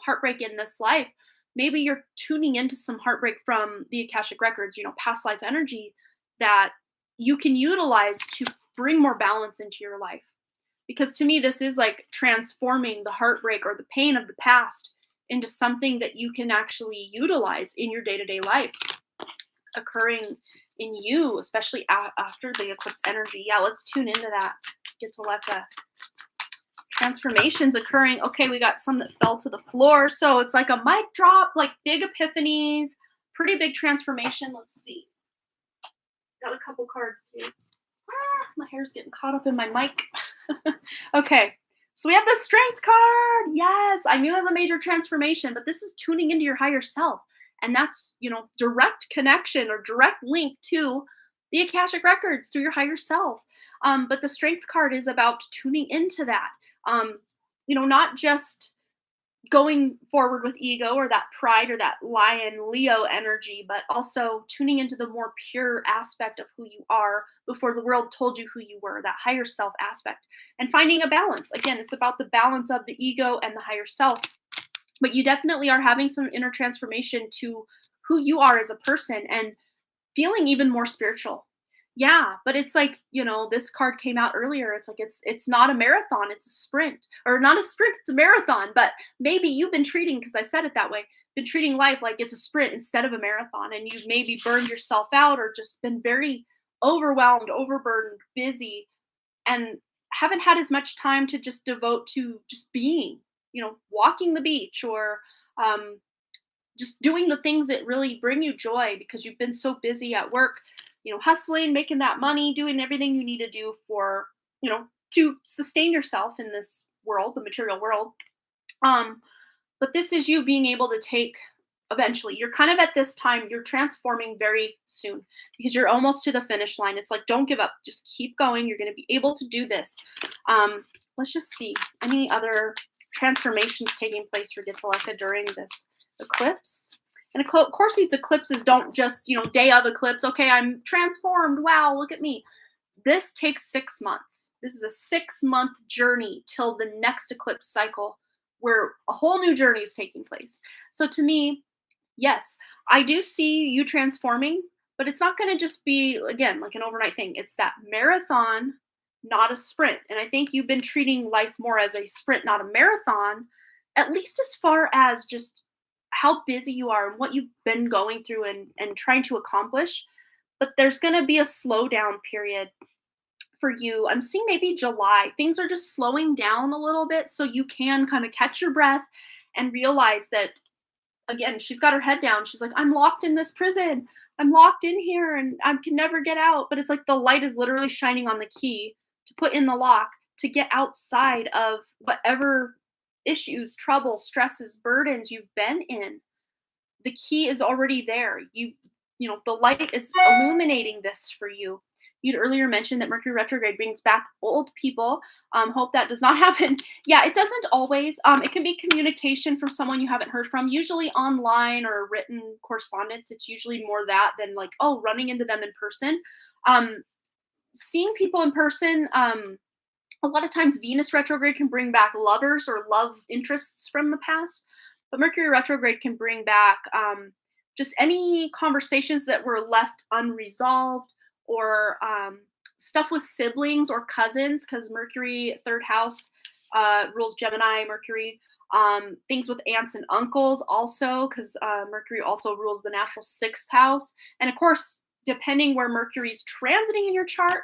heartbreak in this life, maybe you're tuning into some heartbreak from the Akashic records, past life energy that you can utilize to bring more balance into your life. Because to me, this is like transforming the heartbreak or the pain of the past into something that you can actually utilize in your day-to-day life, occurring in you, especially after the eclipse energy. Yeah, let's tune into that. Get to let the transformations occurring. Okay, we got some that fell to the floor. So it's like a mic drop, like big epiphanies, pretty big transformation. Let's see. Got a couple cards here. My hair's getting caught up in my mic. Okay, so we have the Strength card. Yes, I knew it was a major transformation, but this is tuning into your higher self. And that's, direct connection or direct link to the Akashic records through your higher self. But the Strength card is about tuning into that. Not just going forward with ego or that pride or that lion Leo energy, but also tuning into the more pure aspect of who you are before the world told you who you were, that higher self aspect, and finding a balance. Again, it's about the balance of the ego and the higher self. But you definitely are having some inner transformation to who you are as a person and feeling even more spiritual. Yeah, but it's like, this card came out earlier. It's like it's not a marathon, it's a sprint. Or not a sprint, it's a marathon. But maybe you've been treating, because I said it that way, been treating life like it's a sprint instead of a marathon. And you've maybe burned yourself out or just been very overwhelmed, overburdened, busy, and haven't had as much time to just devote to just being, walking the beach or just doing the things that really bring you joy because you've been so busy at work, hustling, making that money, doing everything you need to do for, to sustain yourself in this world, the material world. But this is you being able to take, eventually, you're kind of at this time, you're transforming very soon because you're almost to the finish line. It's like, don't give up, just keep going. You're going to be able to do this. Let's just see any other transformations taking place for Gitaleka during this eclipse. And of course, these eclipses don't just, day of eclipse, okay, I'm transformed, wow, look at me. This takes 6 months. This is a 6-month journey till the next eclipse cycle where a whole new journey is taking place. So to me, yes, I do see you transforming, but it's not going to just be, again, like an overnight thing. It's that marathon, not a sprint. And I think you've been treating life more as a sprint, not a marathon, at least as far as just how busy you are and what you've been going through and trying to accomplish. But there's going to be a slowdown period for you. I'm seeing maybe July. Things are just slowing down a little bit so you can kind of catch your breath and realize that, again, she's got her head down. She's like, I'm locked in this prison. I'm locked in here and I can never get out. But it's like the light is literally shining on the key to put in the lock to get outside of whatever issues, troubles, stresses, burdens you've been in. The key is already there. The light is illuminating this for you. You'd earlier mentioned that Mercury retrograde brings back old people. Hope that does not happen. Yeah, it doesn't always. It can be communication from someone you haven't heard from, usually online or written correspondence. It's usually more that than like, oh, running into them in person. Um, Seeing people in person, a lot of times Venus retrograde can bring back lovers or love interests from the past, but Mercury retrograde can bring back just any conversations that were left unresolved or stuff with siblings or cousins, because Mercury, third house, rules Gemini, Mercury. Things with aunts and uncles also, because Mercury also rules the natural sixth house. And of course, depending where Mercury's transiting in your chart,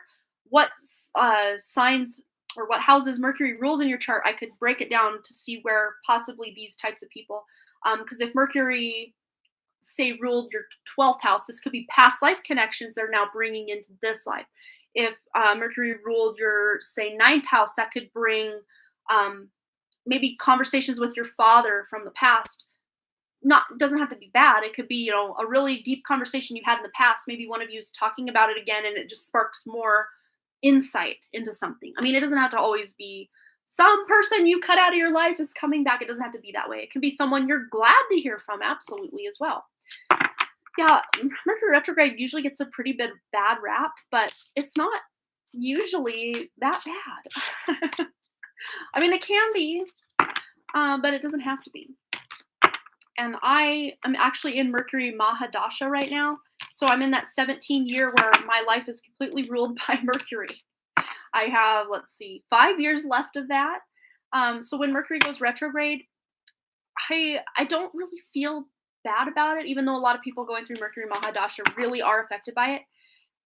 what signs or what houses Mercury rules in your chart, I could break it down to see where possibly these types of people, because if Mercury, say, ruled your 12th house, this could be past life connections they're now bringing into this life. If Mercury ruled your, say, ninth house, that could bring maybe conversations with your father from the past. Not doesn't have to be bad. It could be, a really deep conversation you had in the past. Maybe one of you is talking about it again and it just sparks more insight into something. I mean, it doesn't have to always be some person you cut out of your life is coming back. It doesn't have to be that way. It can be someone you're glad to hear from, absolutely, as well. Yeah, Mercury retrograde usually gets a pretty bad rap, but it's not usually that bad. I mean, it can be, but it doesn't have to be. And I am actually in Mercury Mahadasha right now. So I'm in that 17 year where my life is completely ruled by Mercury. I have, 5 years left of that. So when Mercury goes retrograde, I don't really feel bad about it, even though a lot of people going through Mercury Mahadasha really are affected by it.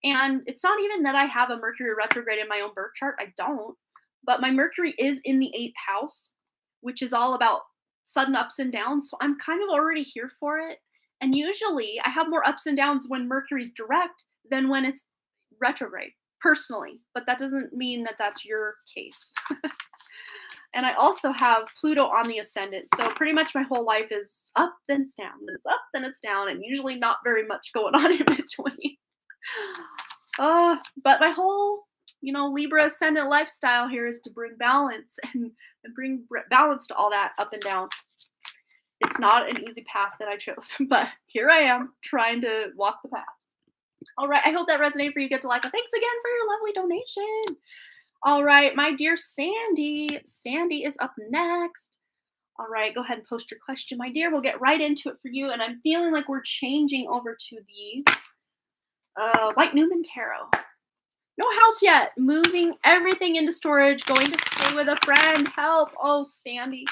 And it's not even that I have a Mercury retrograde in my own birth chart. I don't. But my Mercury is in the 8th house, which is all about sudden ups and downs. So I'm kind of already here for it. And usually I have more ups and downs when Mercury's direct than when it's retrograde, personally. But that doesn't mean that that's your case. And I also have Pluto on the ascendant. So pretty much my whole life is up, then it's down, then it's up, then it's down, and usually not very much going on in between. But my whole, Libra ascendant lifestyle here is to bring balance and bring balance to all that up and down. It's not an easy path that I chose, but here I am trying to walk the path. All right, I hope that resonated for you. Get to like. Thanks again for your lovely donation. All right, my dear Sandy. Sandy is up next. All right, go ahead and post your question, my dear. We'll get right into it for you. And I'm feeling like we're changing over to the White Newman Tarot. No house yet. Moving everything into storage. Going to stay with a friend. Help. Oh, Sandy.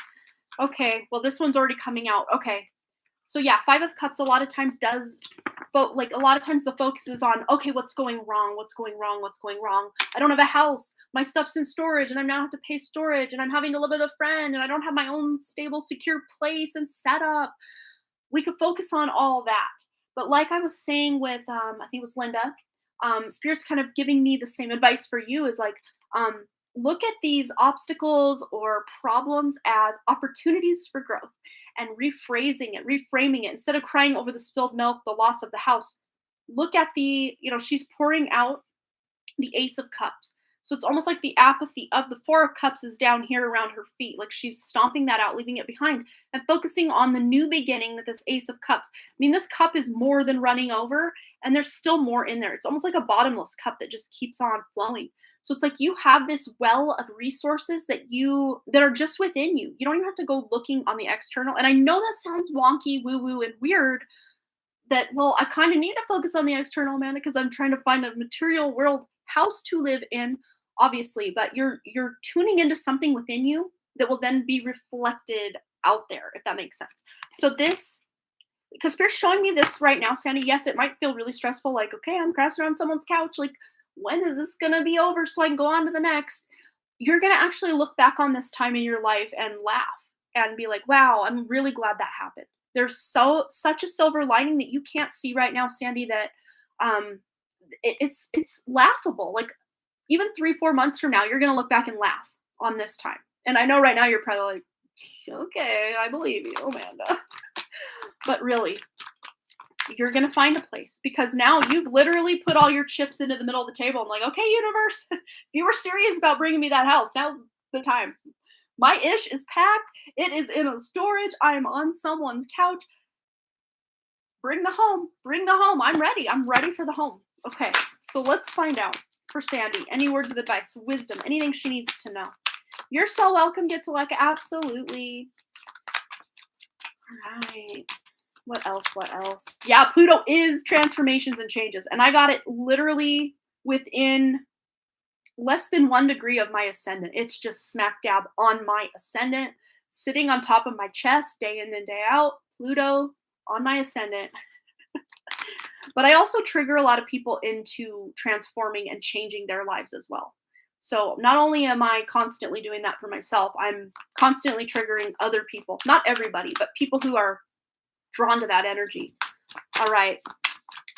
Okay, well, this one's already coming out. Okay. So yeah, 5 of Cups a lot of times does, but a lot of times the focus is on, okay, what's going wrong? What's going wrong? What's going wrong? I don't have a house. My stuff's in storage and I now have to pay storage and I'm having to live with a friend and I don't have my own stable, secure place and setup. We could focus on all that. But like I was saying with, I think it was Linda, Spirit's kind of giving me the same advice for you is like, look at these obstacles or problems as opportunities for growth and reframing it. Instead of crying over the spilled milk, the loss of the house, look at she's pouring out the Ace of Cups. So it's almost like the apathy of the 4 of Cups is down here around her feet. Like she's stomping that out, leaving it behind and focusing on the new beginning with this Ace of Cups. I mean, this cup is more than running over and there's still more in there. It's almost like a bottomless cup that just keeps on flowing. So it's like you have this well of resources that are just within you. You don't even have to go looking on the external. And I know that sounds wonky, woo-woo, and weird that, well, I kind of need to focus on the external, Amanda, because I'm trying to find a material world house to live in, obviously. But you're tuning into something within you that will then be reflected out there, if that makes sense. So this, because Spirit's showing me this right now, Sandy, yes, it might feel really stressful. Like, okay, I'm crashing on someone's couch. Like, when is this going to be over so I can go on to the next? You're going to actually look back on this time in your life and laugh and be like, wow, I'm really glad that happened. There's such a silver lining that you can't see right now, Sandy, that it's laughable. Like even 3-4 months from now, you're going to look back and laugh on this time. And I know right now you're probably like, okay, I believe you, Amanda. But really, You're going to find a place because now you've literally put all your chips into the middle of the table. I'm like, okay, universe, if you were serious about bringing me that house, now's the time. My ish is packed. It is in a storage. I am on someone's couch. Bring the home. Bring the home. I'm ready. I'm ready for the home. Okay, so let's find out for Sandy. Any words of advice, wisdom, anything she needs to know? You're so welcome, Get to Like. Absolutely. All right. What else? What else? Yeah, Pluto is transformations and changes. And I got it literally within less than 1 degree of my ascendant. It's just smack dab on my ascendant, sitting on top of my chest day in and day out. Pluto on my ascendant. But I also trigger a lot of people into transforming and changing their lives as well. So not only am I constantly doing that for myself, I'm constantly triggering other people. Not everybody, but people who are drawn to that energy. All right.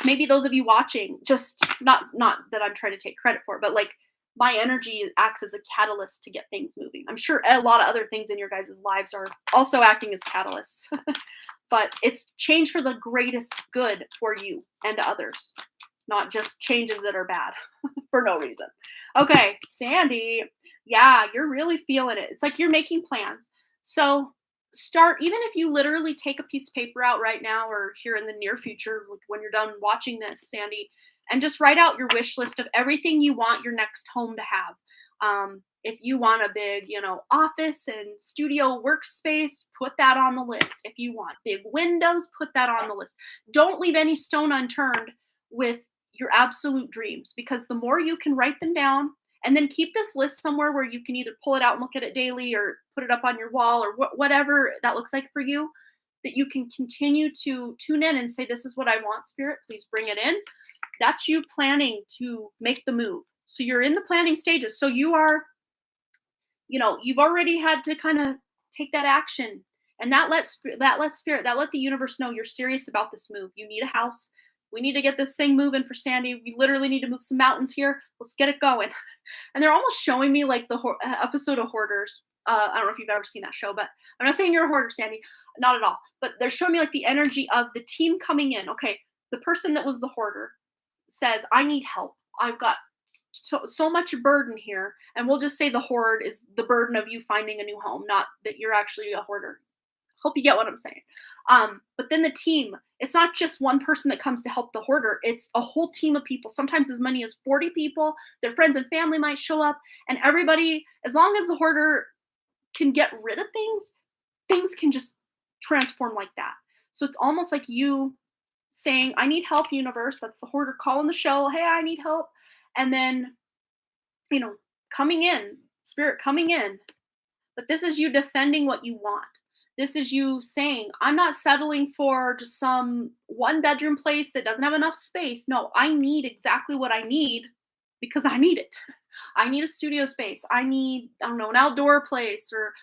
Maybe those of you watching, just not that I'm trying to take credit for, but like my energy acts as a catalyst to get things moving. I'm sure a lot of other things in your guys' lives are also acting as catalysts. But it's change for the greatest good for you and others, not just changes that are bad for no reason. Okay, Sandy. Yeah, you're really feeling it. It's like you're making plans. So start, even if you literally take a piece of paper out right now or here in the near future, like when you're done watching this, Sandy, and just write out your wish list of everything you want your next home to have. If you want a big, office and studio workspace, put that on the list. If you want big windows, put that on the list. Don't leave any stone unturned with your absolute dreams, because the more you can write them down and then keep this list somewhere where you can either pull it out and look at it daily or put it up on your wall or whatever that looks like for you, that you can continue to tune in and say, this is what I want, Spirit, please bring it in. That's you planning to make the move. So you're in the planning stages. So you are, you've already had to kind of take that action, and that let the universe know you're serious about this move. You need a house. We need to get this thing moving for Sandy. We literally need to move some mountains here. Let's get it going. And they're almost showing me like the episode of Hoarders. I don't know if you've ever seen that show, but I'm not saying you're a hoarder, Sandy. Not at all. But they're showing me like the energy of the team coming in. Okay, the person that was the hoarder says, I need help. I've got so much burden here. And we'll just say the hoard is the burden of you finding a new home, not that you're actually a hoarder. Hope you get what I'm saying. But then the team, it's not just one person that comes to help the hoarder. It's a whole team of people, sometimes as many as 40 people. Their friends and family might show up, and everybody, as long as the hoarder can get rid of things can just transform like that. So it's almost like you saying, I need help, universe. That's the hoarder calling the show. Hey, I need help. And then, coming in, Spirit coming in. But this is you defending what you want. This is you saying, I'm not settling for just some 1-bedroom place that doesn't have enough space. No, I need exactly what I need because I need it. I need a studio space. I need, an outdoor place, or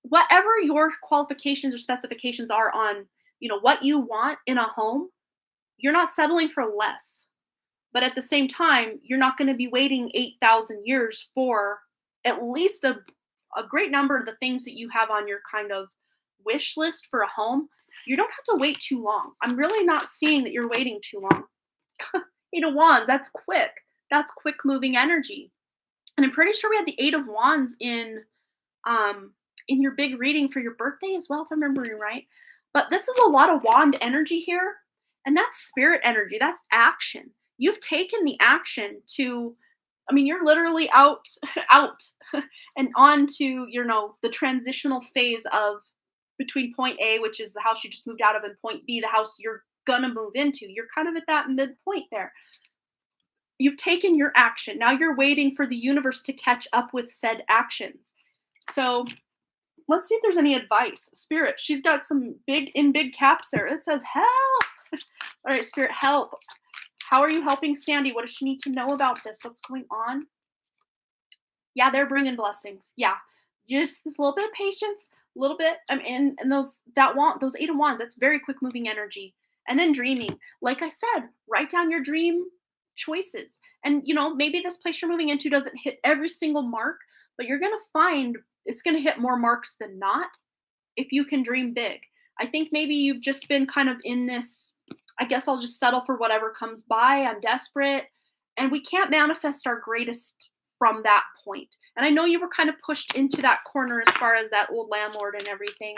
whatever your qualifications or specifications are on, what you want in a home. You're not settling for less. But at the same time, you're not going to be waiting 8,000 years for at least a great number of the things that you have on your kind of wish list for a home. You don't have to wait too long. I'm really not seeing that you're waiting too long. 8 of Wands, that's quick. That's quick moving energy. And I'm pretty sure we had the 8 of Wands in your big reading for your birthday as well, if I'm remembering right. But this is a lot of wand energy here. And that's spirit energy. That's action. You've taken the action to, you're literally out and on to, the transitional phase of between point A, which is the house you just moved out of, and point B, the house you're going to move into. You're kind of at that midpoint there. You've taken your action. Now you're waiting for the universe to catch up with said actions. So let's see if there's any advice. Spirit, she's got some big caps there. It says, help. All right, Spirit, help. How are you helping Sandy? What does she need to know about this? What's going on? Yeah, they're bringing blessings. Yeah, just a little bit of patience, a little bit. And those 8 of Wands, that's very quick moving energy. And then dreaming. Like I said, write down your dream choices. And, maybe this place you're moving into doesn't hit every single mark, but you're going to find it's going to hit more marks than not if you can dream big. I think maybe you've just been kind of in this, I guess I'll just settle for whatever comes by. I'm desperate. And we can't manifest our greatest from that point. And I know you were kind of pushed into that corner as far as that old landlord and everything.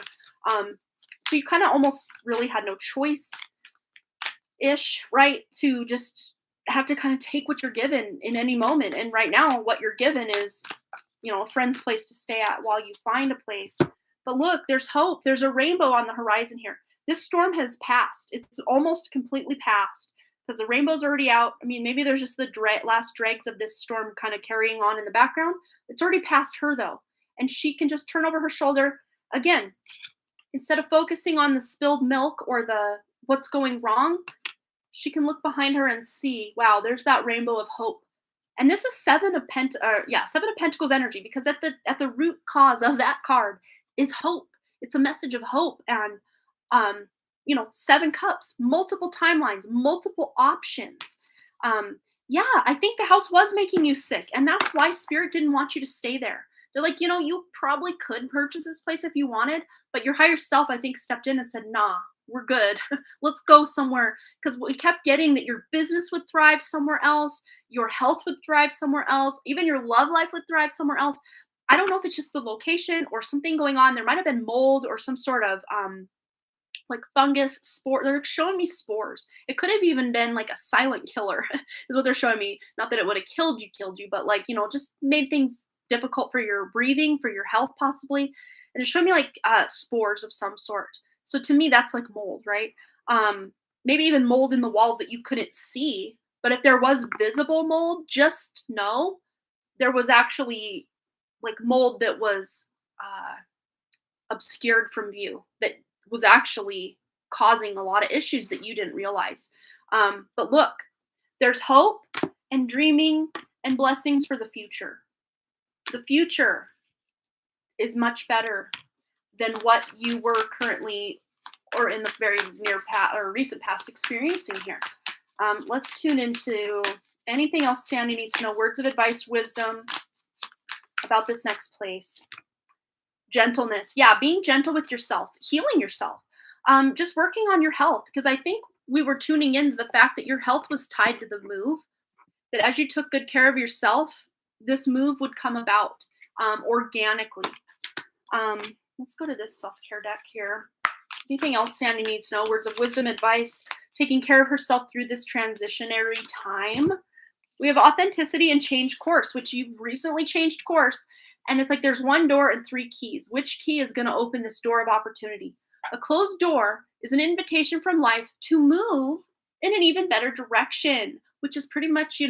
So you kind of almost really had no choice ish, right? To just have to kind of take what you're given in any moment. And right now, what you're given is, a friend's place to stay at while you find a place. But look, there's hope. There's a rainbow on the horizon here. This storm has passed. It's almost completely passed because the rainbow's already out. I mean, maybe there's just the last dregs of this storm kind of carrying on in the background. It's already past her, though. And she can just turn over her shoulder again. Instead of focusing on the spilled milk or the what's going wrong, she can look behind her and see, wow, there's that rainbow of hope. And this is Seven of Pentacles energy, because at the root cause of that card is hope. It's a message of hope and 7 cups, multiple timelines, multiple options. Yeah, I think the house was making you sick, and that's why Spirit didn't want you to stay there. They're like, you probably could purchase this place if you wanted, but your higher self, I think, stepped in and said, nah, we're good. Let's go somewhere. Because we kept getting that your business would thrive somewhere else, your health would thrive somewhere else, even your love life would thrive somewhere else. I don't know if it's just the location or something going on. There might have been mold or some sort of like fungus spore. They're showing me spores. It could have even been like a silent killer is what they're showing me. Not that it would have killed you, but like, just made things difficult for your breathing, for your health possibly. And they're showing me like spores of some sort. So to me, that's like mold, right? Maybe even mold in the walls that you couldn't see. But if there was visible mold, just know there was actually like mold that was obscured from view, that was actually causing a lot of issues that you didn't realize. But look, there's hope and dreaming and blessings for the future. The future is much better than what you were currently or in the very near past or recent past experiencing here. Let's tune into anything else Sandy needs to know. Words of advice, wisdom about this next place. Gentleness. Yeah, being gentle with yourself, healing yourself, just working on your health. Because I think we were tuning into the fact that your health was tied to the move, that as you took good care of yourself, this move would come about organically. Let's go to this self-care deck here. Anything else Sandy needs to know? Words of wisdom, advice, taking care of herself through this transitionary time. We have authenticity and change course, which you've recently changed course. And it's like there's 1 door and 3 keys. Which key is going to open this door of opportunity? A closed door is an invitation from life to move in an even better direction, which is pretty much,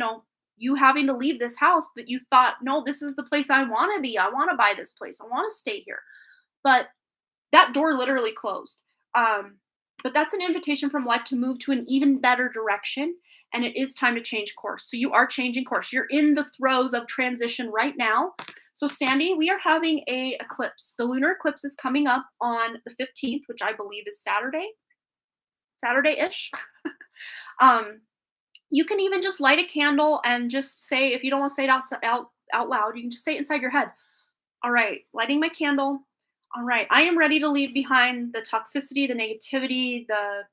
you having to leave this house that you thought, no, this is the place I want to be. I want to buy this place. I want to stay here. But that door literally closed. But that's an invitation from life to move to an even better direction. And it is time to change course. So you are changing course. You're in the throes of transition right now. So Sandy, we are having a eclipse. The lunar eclipse is coming up on the 15th, which I believe is Saturday-ish. You can even just light a candle and just say, if you don't want to say it out loud, you can just say it inside your head. All right, lighting my candle. All right, I am ready to leave behind the toxicity, the negativity, the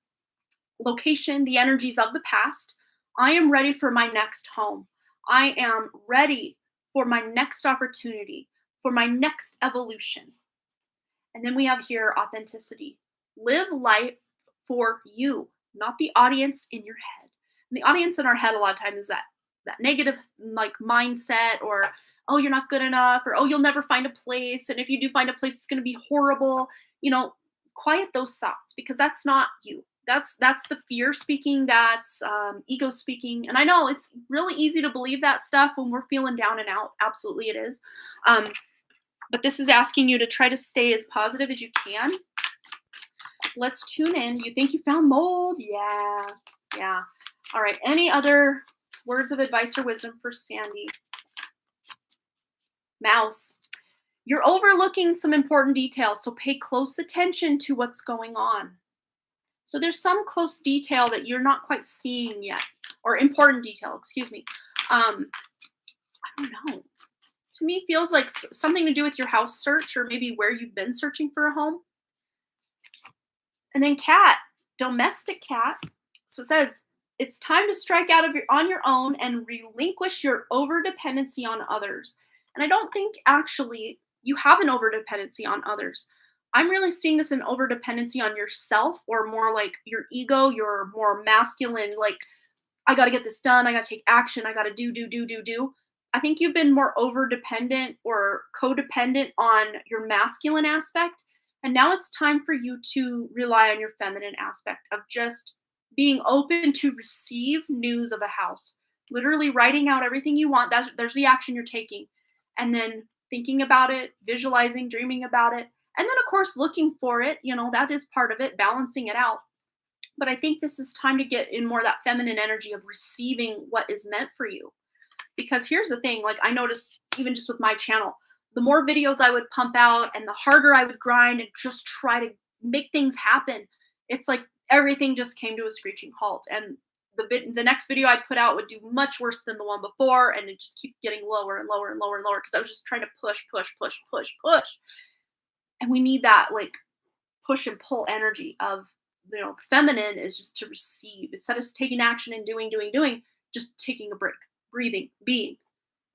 location, the energies of the past. I am ready for my next home. I am ready for my next opportunity, for my next evolution. And then we have here authenticity. Live life for you, not the audience in your head. And the audience in our head a lot of times is that negative like mindset, or oh, you're not good enough, or oh, you'll never find a place, and if you do find a place, it's going to be horrible. Quiet those thoughts, because that's not you. That's the fear speaking. That's ego speaking. And I know it's really easy to believe that stuff when we're feeling down and out. Absolutely, it is. But this is asking you to try to stay as positive as you can. Let's tune in. You think you found mold? Yeah. All right. Any other words of advice or wisdom for Sandy? Mouse. You're overlooking some important details, so pay close attention to what's going on. So there's some close detail that you're not quite seeing yet, or important detail, excuse me. I don't know. To me, it feels like something to do with your house search, or maybe where you've been searching for a home. And then cat, domestic cat. So it says, it's time to strike out on your own and relinquish your overdependency on others. And I don't think actually you have an overdependency on others. I'm really seeing this an overdependency on yourself, or more like your ego, your more masculine, like, I got to get this done. I got to take action. I got to do. I think you've been more over dependent or codependent on your masculine aspect. And now it's time for you to rely on your feminine aspect of just being open to receive news of a house. Literally writing out everything you want. There's the action you're taking. And then thinking about it, visualizing, dreaming about it. And then, of course, looking for it. That is part of it, balancing it out. But I think this is time to get in more of that feminine energy of receiving what is meant for you. Because here's the thing, like, I noticed even just with my channel, the more videos I would pump out and the harder I would grind and just try to make things happen, it's like everything just came to a screeching halt. And the next video I'd put out would do much worse than the one before, and it just keep getting lower and lower and lower and lower because I was just trying to push. And we need that, like, push and pull energy of, feminine is just to receive. Instead of taking action and doing, just taking a break, breathing, being,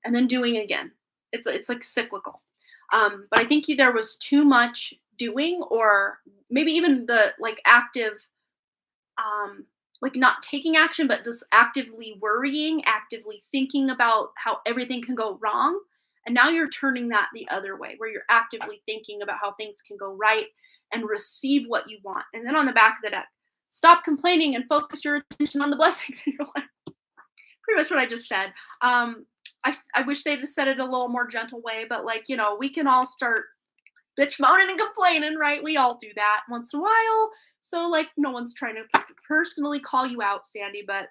and then doing again. It's like cyclical. But I think there was too much doing, or maybe even the like active, like not taking action, but just actively worrying, actively thinking about how everything can go wrong. And now you're turning that the other way, where you're actively thinking about how things can go right and receive what you want. And then on the back of the deck, stop complaining and focus your attention on the blessings in your life. Pretty much what I just said. I wish they'd have said it a little more gentle way, but like, we can all start bitch moaning and complaining, right? We all do that once in a while. So like, no one's trying to personally call you out, Sandy, but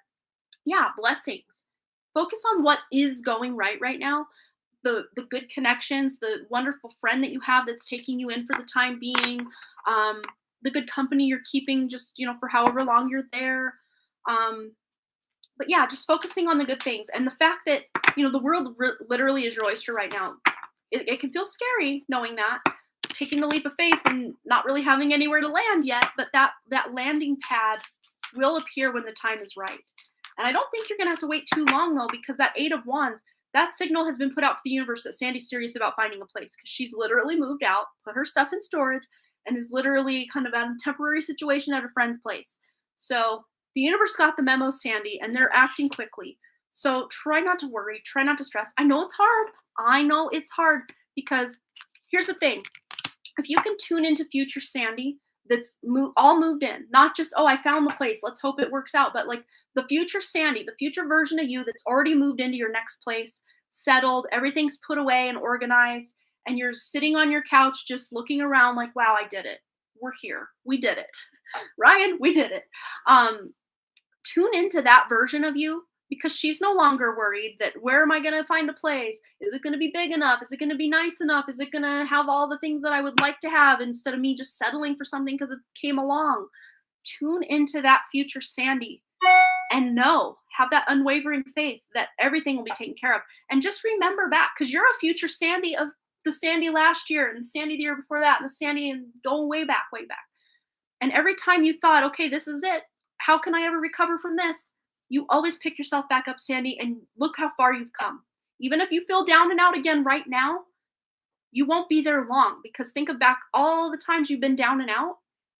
yeah, blessings. Focus on what is going right now. The good connections, the wonderful friend that you have that's taking you in for the time being, the good company you're keeping just, for however long you're there. But yeah, just focusing on the good things. And the fact that, the world literally is your oyster right now. It can feel scary knowing that, taking the leap of faith and not really having anywhere to land yet, but that landing pad will appear when the time is right. And I don't think you're going to have to wait too long, though, because that 8 of Wands, that signal has been put out to the universe that Sandy's serious about finding a place, because she's literally moved out, put her stuff in storage, and is literally kind of at a temporary situation at a friend's place. So the universe got the memo, Sandy, and they're acting quickly. So try not to worry, try not to stress. I know it's hard because here's the thing. If you can tune into future Sandy that's all moved in, not just, oh, I found the place, let's hope it works out, but like the future Sandy, the future version of you that's already moved into your next place, settled, everything's put away and organized, and you're sitting on your couch just looking around like, wow, I did it. We're here. We did it. Ryan, we did it. Tune into that version of you, because she's no longer worried that, where am I going to find a place? Is it going to be big enough? Is it going to be nice enough? Is it going to have all the things that I would like to have, instead of me just settling for something because it came along? Tune into that future Sandy and have that unwavering faith that everything will be taken care of. And just remember back, because you're a future Sandy of the Sandy last year and the Sandy the year before that and the Sandy and going way back. And every time you thought, okay, this is it, how can I ever recover from this? You always pick yourself back up, Sandy, and look how far you've come. Even if you feel down and out again right now, you won't be there long, because think of back all the times you've been down and out.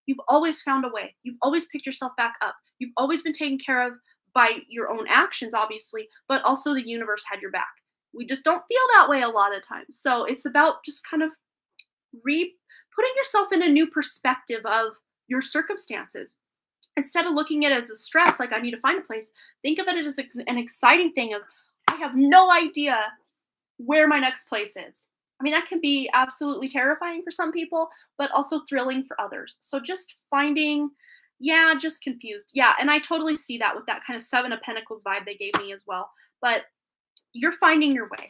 You've always found a way. You've always picked yourself back up. You've always been taken care of by your own actions, obviously, but also the universe had your back. We just don't feel that way a lot of times. So it's about just kind of putting yourself in a new perspective of your circumstances. Instead of looking at it as a stress, like I need to find a place, think of it as an exciting thing of, I have no idea where my next place is. I mean, that can be absolutely terrifying for some people, but also thrilling for others. So just finding, just confused. Yeah, and I totally see that with that kind of 7 of Pentacles vibe they gave me as well. But you're finding your way.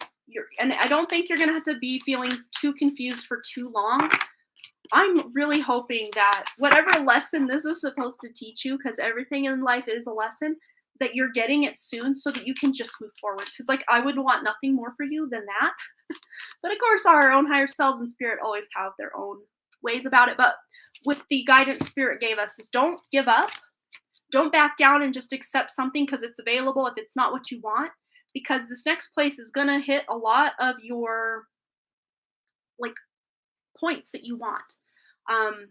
And I don't think you're going to have to be feeling too confused for too long. I'm really hoping that whatever lesson this is supposed to teach you, because everything in life is a lesson, that you're getting it soon so that you can just move forward. Because like, I would want nothing more for you than that. But of course, our own higher selves and spirit always have their own ways about it. But with the guidance spirit gave us is, don't give up. Don't back down and just accept something because it's available if it's not what you want, because this next place is going to hit a lot of your like points that you want. Um,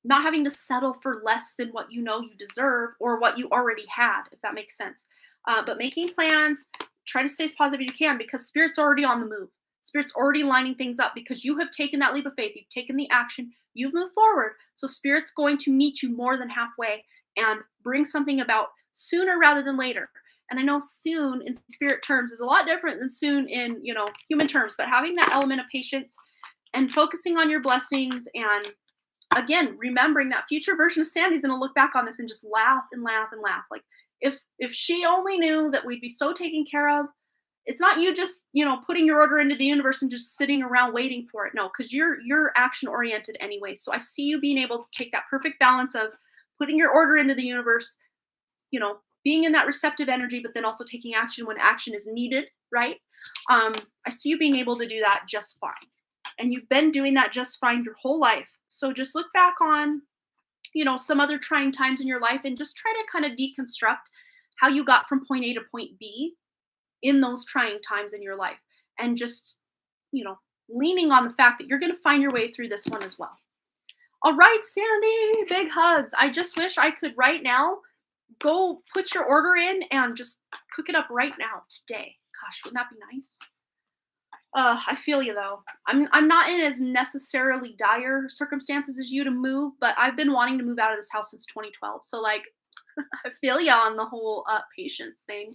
Not having to settle for less than what you know you deserve or what you already had, if that makes sense. But making plans, try to stay as positive as you can because Spirit's already on the move. Spirit's already lining things up because you have taken that leap of faith. You've taken the action. You've moved forward. So Spirit's going to meet you more than halfway and bring something about sooner rather than later. And I know soon in spirit terms is a lot different than soon in, human terms, but having that element of patience and focusing on your blessings and again remembering that future version of Sandy's going to look back on this and just laugh and laugh and laugh. Like if she only knew that we'd be so taken care of. It's not you just putting your order into the universe and just sitting around waiting for it. No, because you're action oriented anyway. So I see you being able to take that perfect balance of putting your order into the universe, being in that receptive energy, but then also taking action when action is needed, right? I see you being able to do that just fine. And you've been doing that just fine your whole life. So just look back on, some other trying times in your life and just try to kind of deconstruct how you got from point A to point B in those trying times in your life. And just, leaning on the fact that you're going to find your way through this one as well. All right, Sandy, big hugs. I just wish I could right now go put your order in and just cook it up right now today. Gosh, wouldn't that be nice? I feel you though. I'm not in as necessarily dire circumstances as you to move, but I've been wanting to move out of this house since 2012. So like, I feel you on the whole patience thing.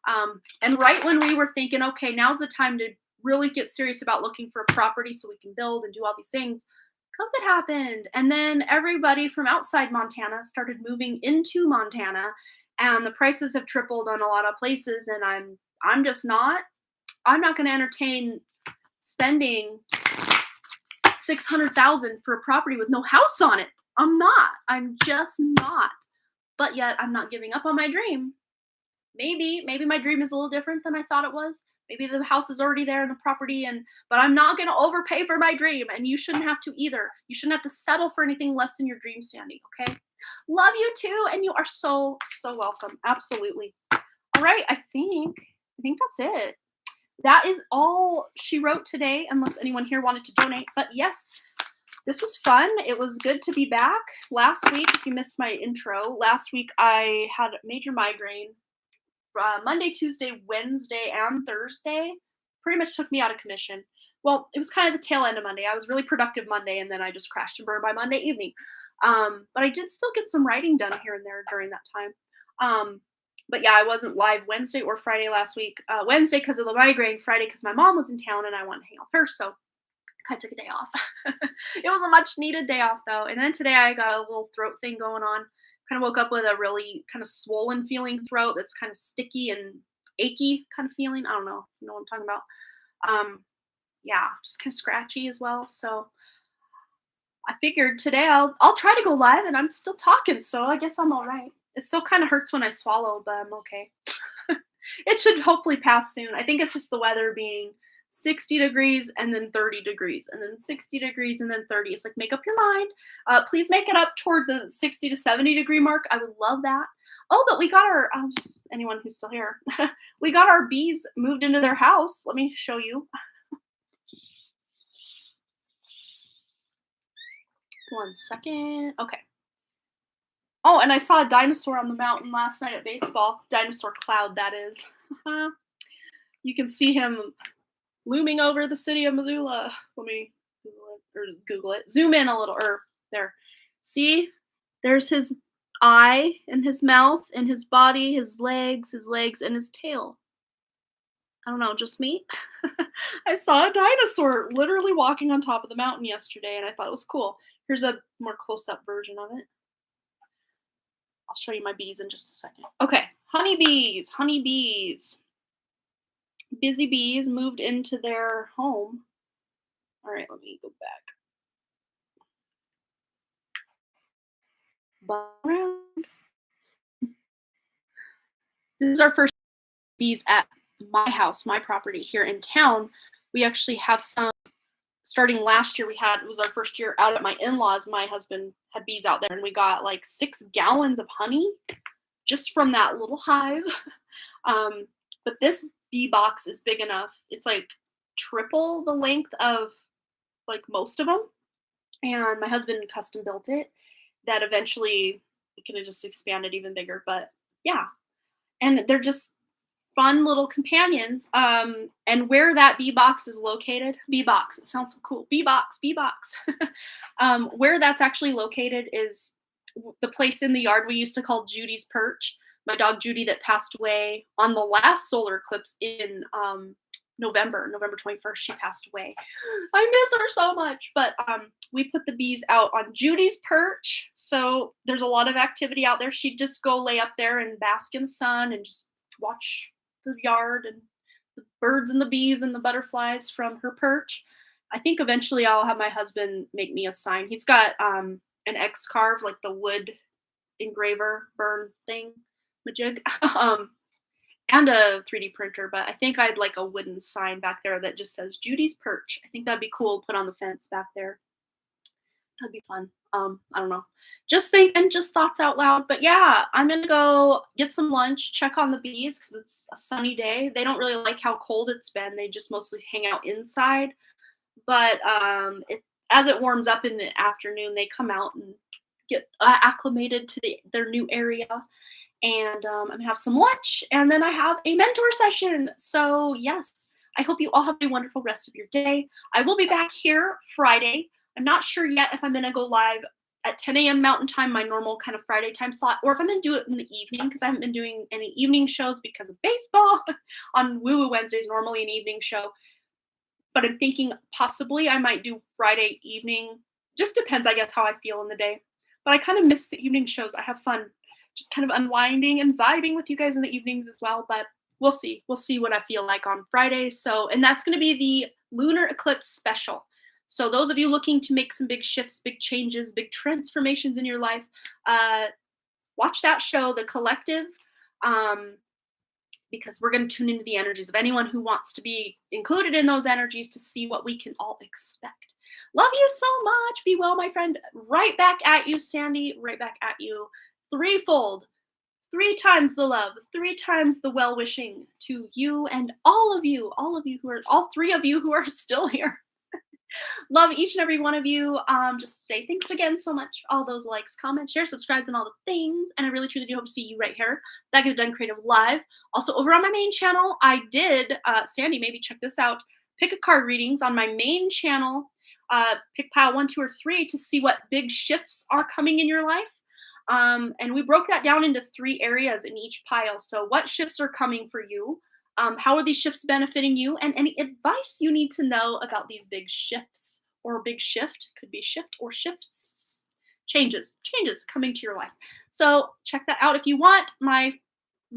And right when we were thinking, okay, now's the time to really get serious about looking for a property so we can build and do all these things, COVID happened. And then everybody from outside Montana started moving into Montana, and the prices have tripled on a lot of places. And I'm not going to entertain spending $600,000 for a property with no house on it. I'm just not. But yet I'm not giving up on my dream. Maybe my dream is a little different than I thought it was. Maybe the house is already there in the property, but I'm not going to overpay for my dream, and you shouldn't have to either. You shouldn't have to settle for anything less than your dream, Sandy, okay? Love you too, and you are so, so welcome. Absolutely. All right, I think that's it. That is all she wrote today, unless anyone here wanted to donate. But yes, this was fun. It was good to be back. Last week, if you missed my intro, last week I had major migraine. Monday, Tuesday, Wednesday, and Thursday pretty much took me out of commission. Well, it was kind of the tail end of Monday. I was really productive Monday, and then I just crashed and burned by Monday evening. But I did still get some writing done here and there during that time. But yeah, I wasn't live Wednesday or Friday last week. Wednesday because of the migraine, Friday because my mom was in town and I wanted to hang out with her, so I took a day off. It was a much needed day off though. And then today I got a little throat thing going on. Kind of woke up with a really kind of swollen feeling throat that's kind of sticky and achy kind of feeling. I don't know. You know what I'm talking about? Yeah, just kind of scratchy as well. So I figured today I'll try to go live, and I'm still talking, so I guess I'm all right. It still kind of hurts when I swallow, but I'm okay. It should hopefully pass soon. I think it's just the weather being 60 degrees and then 30 degrees and then 60 degrees and then 30. It's like, make up your mind. Please make it up toward the 60 to 70 degree mark. I would love that. Oh, but we got anyone who's still here, we got our bees moved into their house. Let me show you. One second. Okay. Oh, and I saw a dinosaur on the mountain last night at baseball. Dinosaur cloud, that is. You can see him looming over the city of Missoula. Let me Google it. Zoom in a little, or there. See? There's his eye and his mouth and his body, his legs, and his tail. I don't know, just me? I saw a dinosaur literally walking on top of the mountain yesterday, and I thought it was cool. Here's a more close-up version of it. I'll show you my bees in just a second. Okay, honeybees. Busy bees moved into their home. All right, let me go back. This is our first bees at my house, my property here in town. We actually have starting last year, it was our first year out at my in-laws. My husband had bees out there, and we got like 6 gallons of honey just from that little hive. um, but this bee box is big enough. It's like triple the length of like most of them, and my husband custom built it. That eventually we could have just expanded even bigger, but yeah, and they're just fun little companions. And where that bee box is located, bee box, it sounds so cool. Bee box, bee box. Where that's actually located is the place in the yard we used to call Judy's Perch. My dog Judy that passed away on the last solar eclipse in November 21st, she passed away. I miss her so much. But we put the bees out on Judy's Perch. So there's a lot of activity out there. She'd just go lay up there and bask in the sun and just watch the yard and the birds and the bees and the butterflies from her perch. I think eventually I'll have my husband make me a sign. He's got an X carve, like the wood engraver burn thing, majig, and a 3D printer. But I think I'd like a wooden sign back there that just says Judy's Perch. I think that'd be cool. Put on the fence back there. That'd be fun. I don't know. Just thinking, just thoughts out loud. But yeah, I'm gonna go get some lunch, check on the bees because it's a sunny day. They don't really like how cold it's been. They just mostly hang out inside. But as it warms up in the afternoon, they come out and get acclimated to their new area. And I'm gonna have some lunch, and then I have a mentor session. So yes, I hope you all have a wonderful rest of your day. I will be back here Friday. I'm not sure yet if I'm going to go live at 10 a.m. Mountain Time, my normal kind of Friday time slot, or if I'm going to do it in the evening because I haven't been doing any evening shows because of baseball. On Woo Woo Wednesdays, normally an evening show. But I'm thinking possibly I might do Friday evening. Just depends, I guess, how I feel in the day. But I kind of miss the evening shows. I have fun just kind of unwinding and vibing with you guys in the evenings as well. But we'll see. We'll see what I feel like on Friday. So, and that's going to be the lunar eclipse special. So those of you looking to make some big shifts, big changes, big transformations in your life, watch that show, The Collective, because we're going to tune into the energies of anyone who wants to be included in those energies to see what we can all expect. Love you so much. Be well, my friend. Right back at you, Sandy. Right back at you. Threefold. 3 times the love, 3 times the well-wishing to you and all of you who are, all 3 of you who are still here. Love each and every one of you. Just say thanks again so much for all those likes, comments, shares, subscribes, and all the things. And I really truly do hope to see you right here back at Done Creative Live. Also over on my main channel, I did, Sandy, maybe check this out, pick a card readings on my main channel. Pick pile 1, 2, or 3 to see what big shifts are coming in your life. And we broke that down into 3 areas in each pile. So what shifts are coming for you? How are these shifts benefiting you? And any advice you need to know about these big shifts or big shift, could be shift or shifts, changes coming to your life. So check that out if you want. My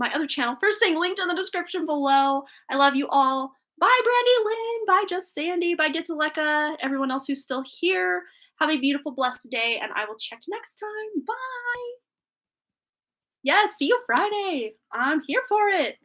other channel, first thing linked in the description below. I love you all. Bye, Brandy Lynn. Bye, Just Sandy. Bye, Get to Leka. Everyone else who's still here. Have a beautiful, blessed day, and I will check you next time. Bye. Yes, see you Friday. I'm here for it.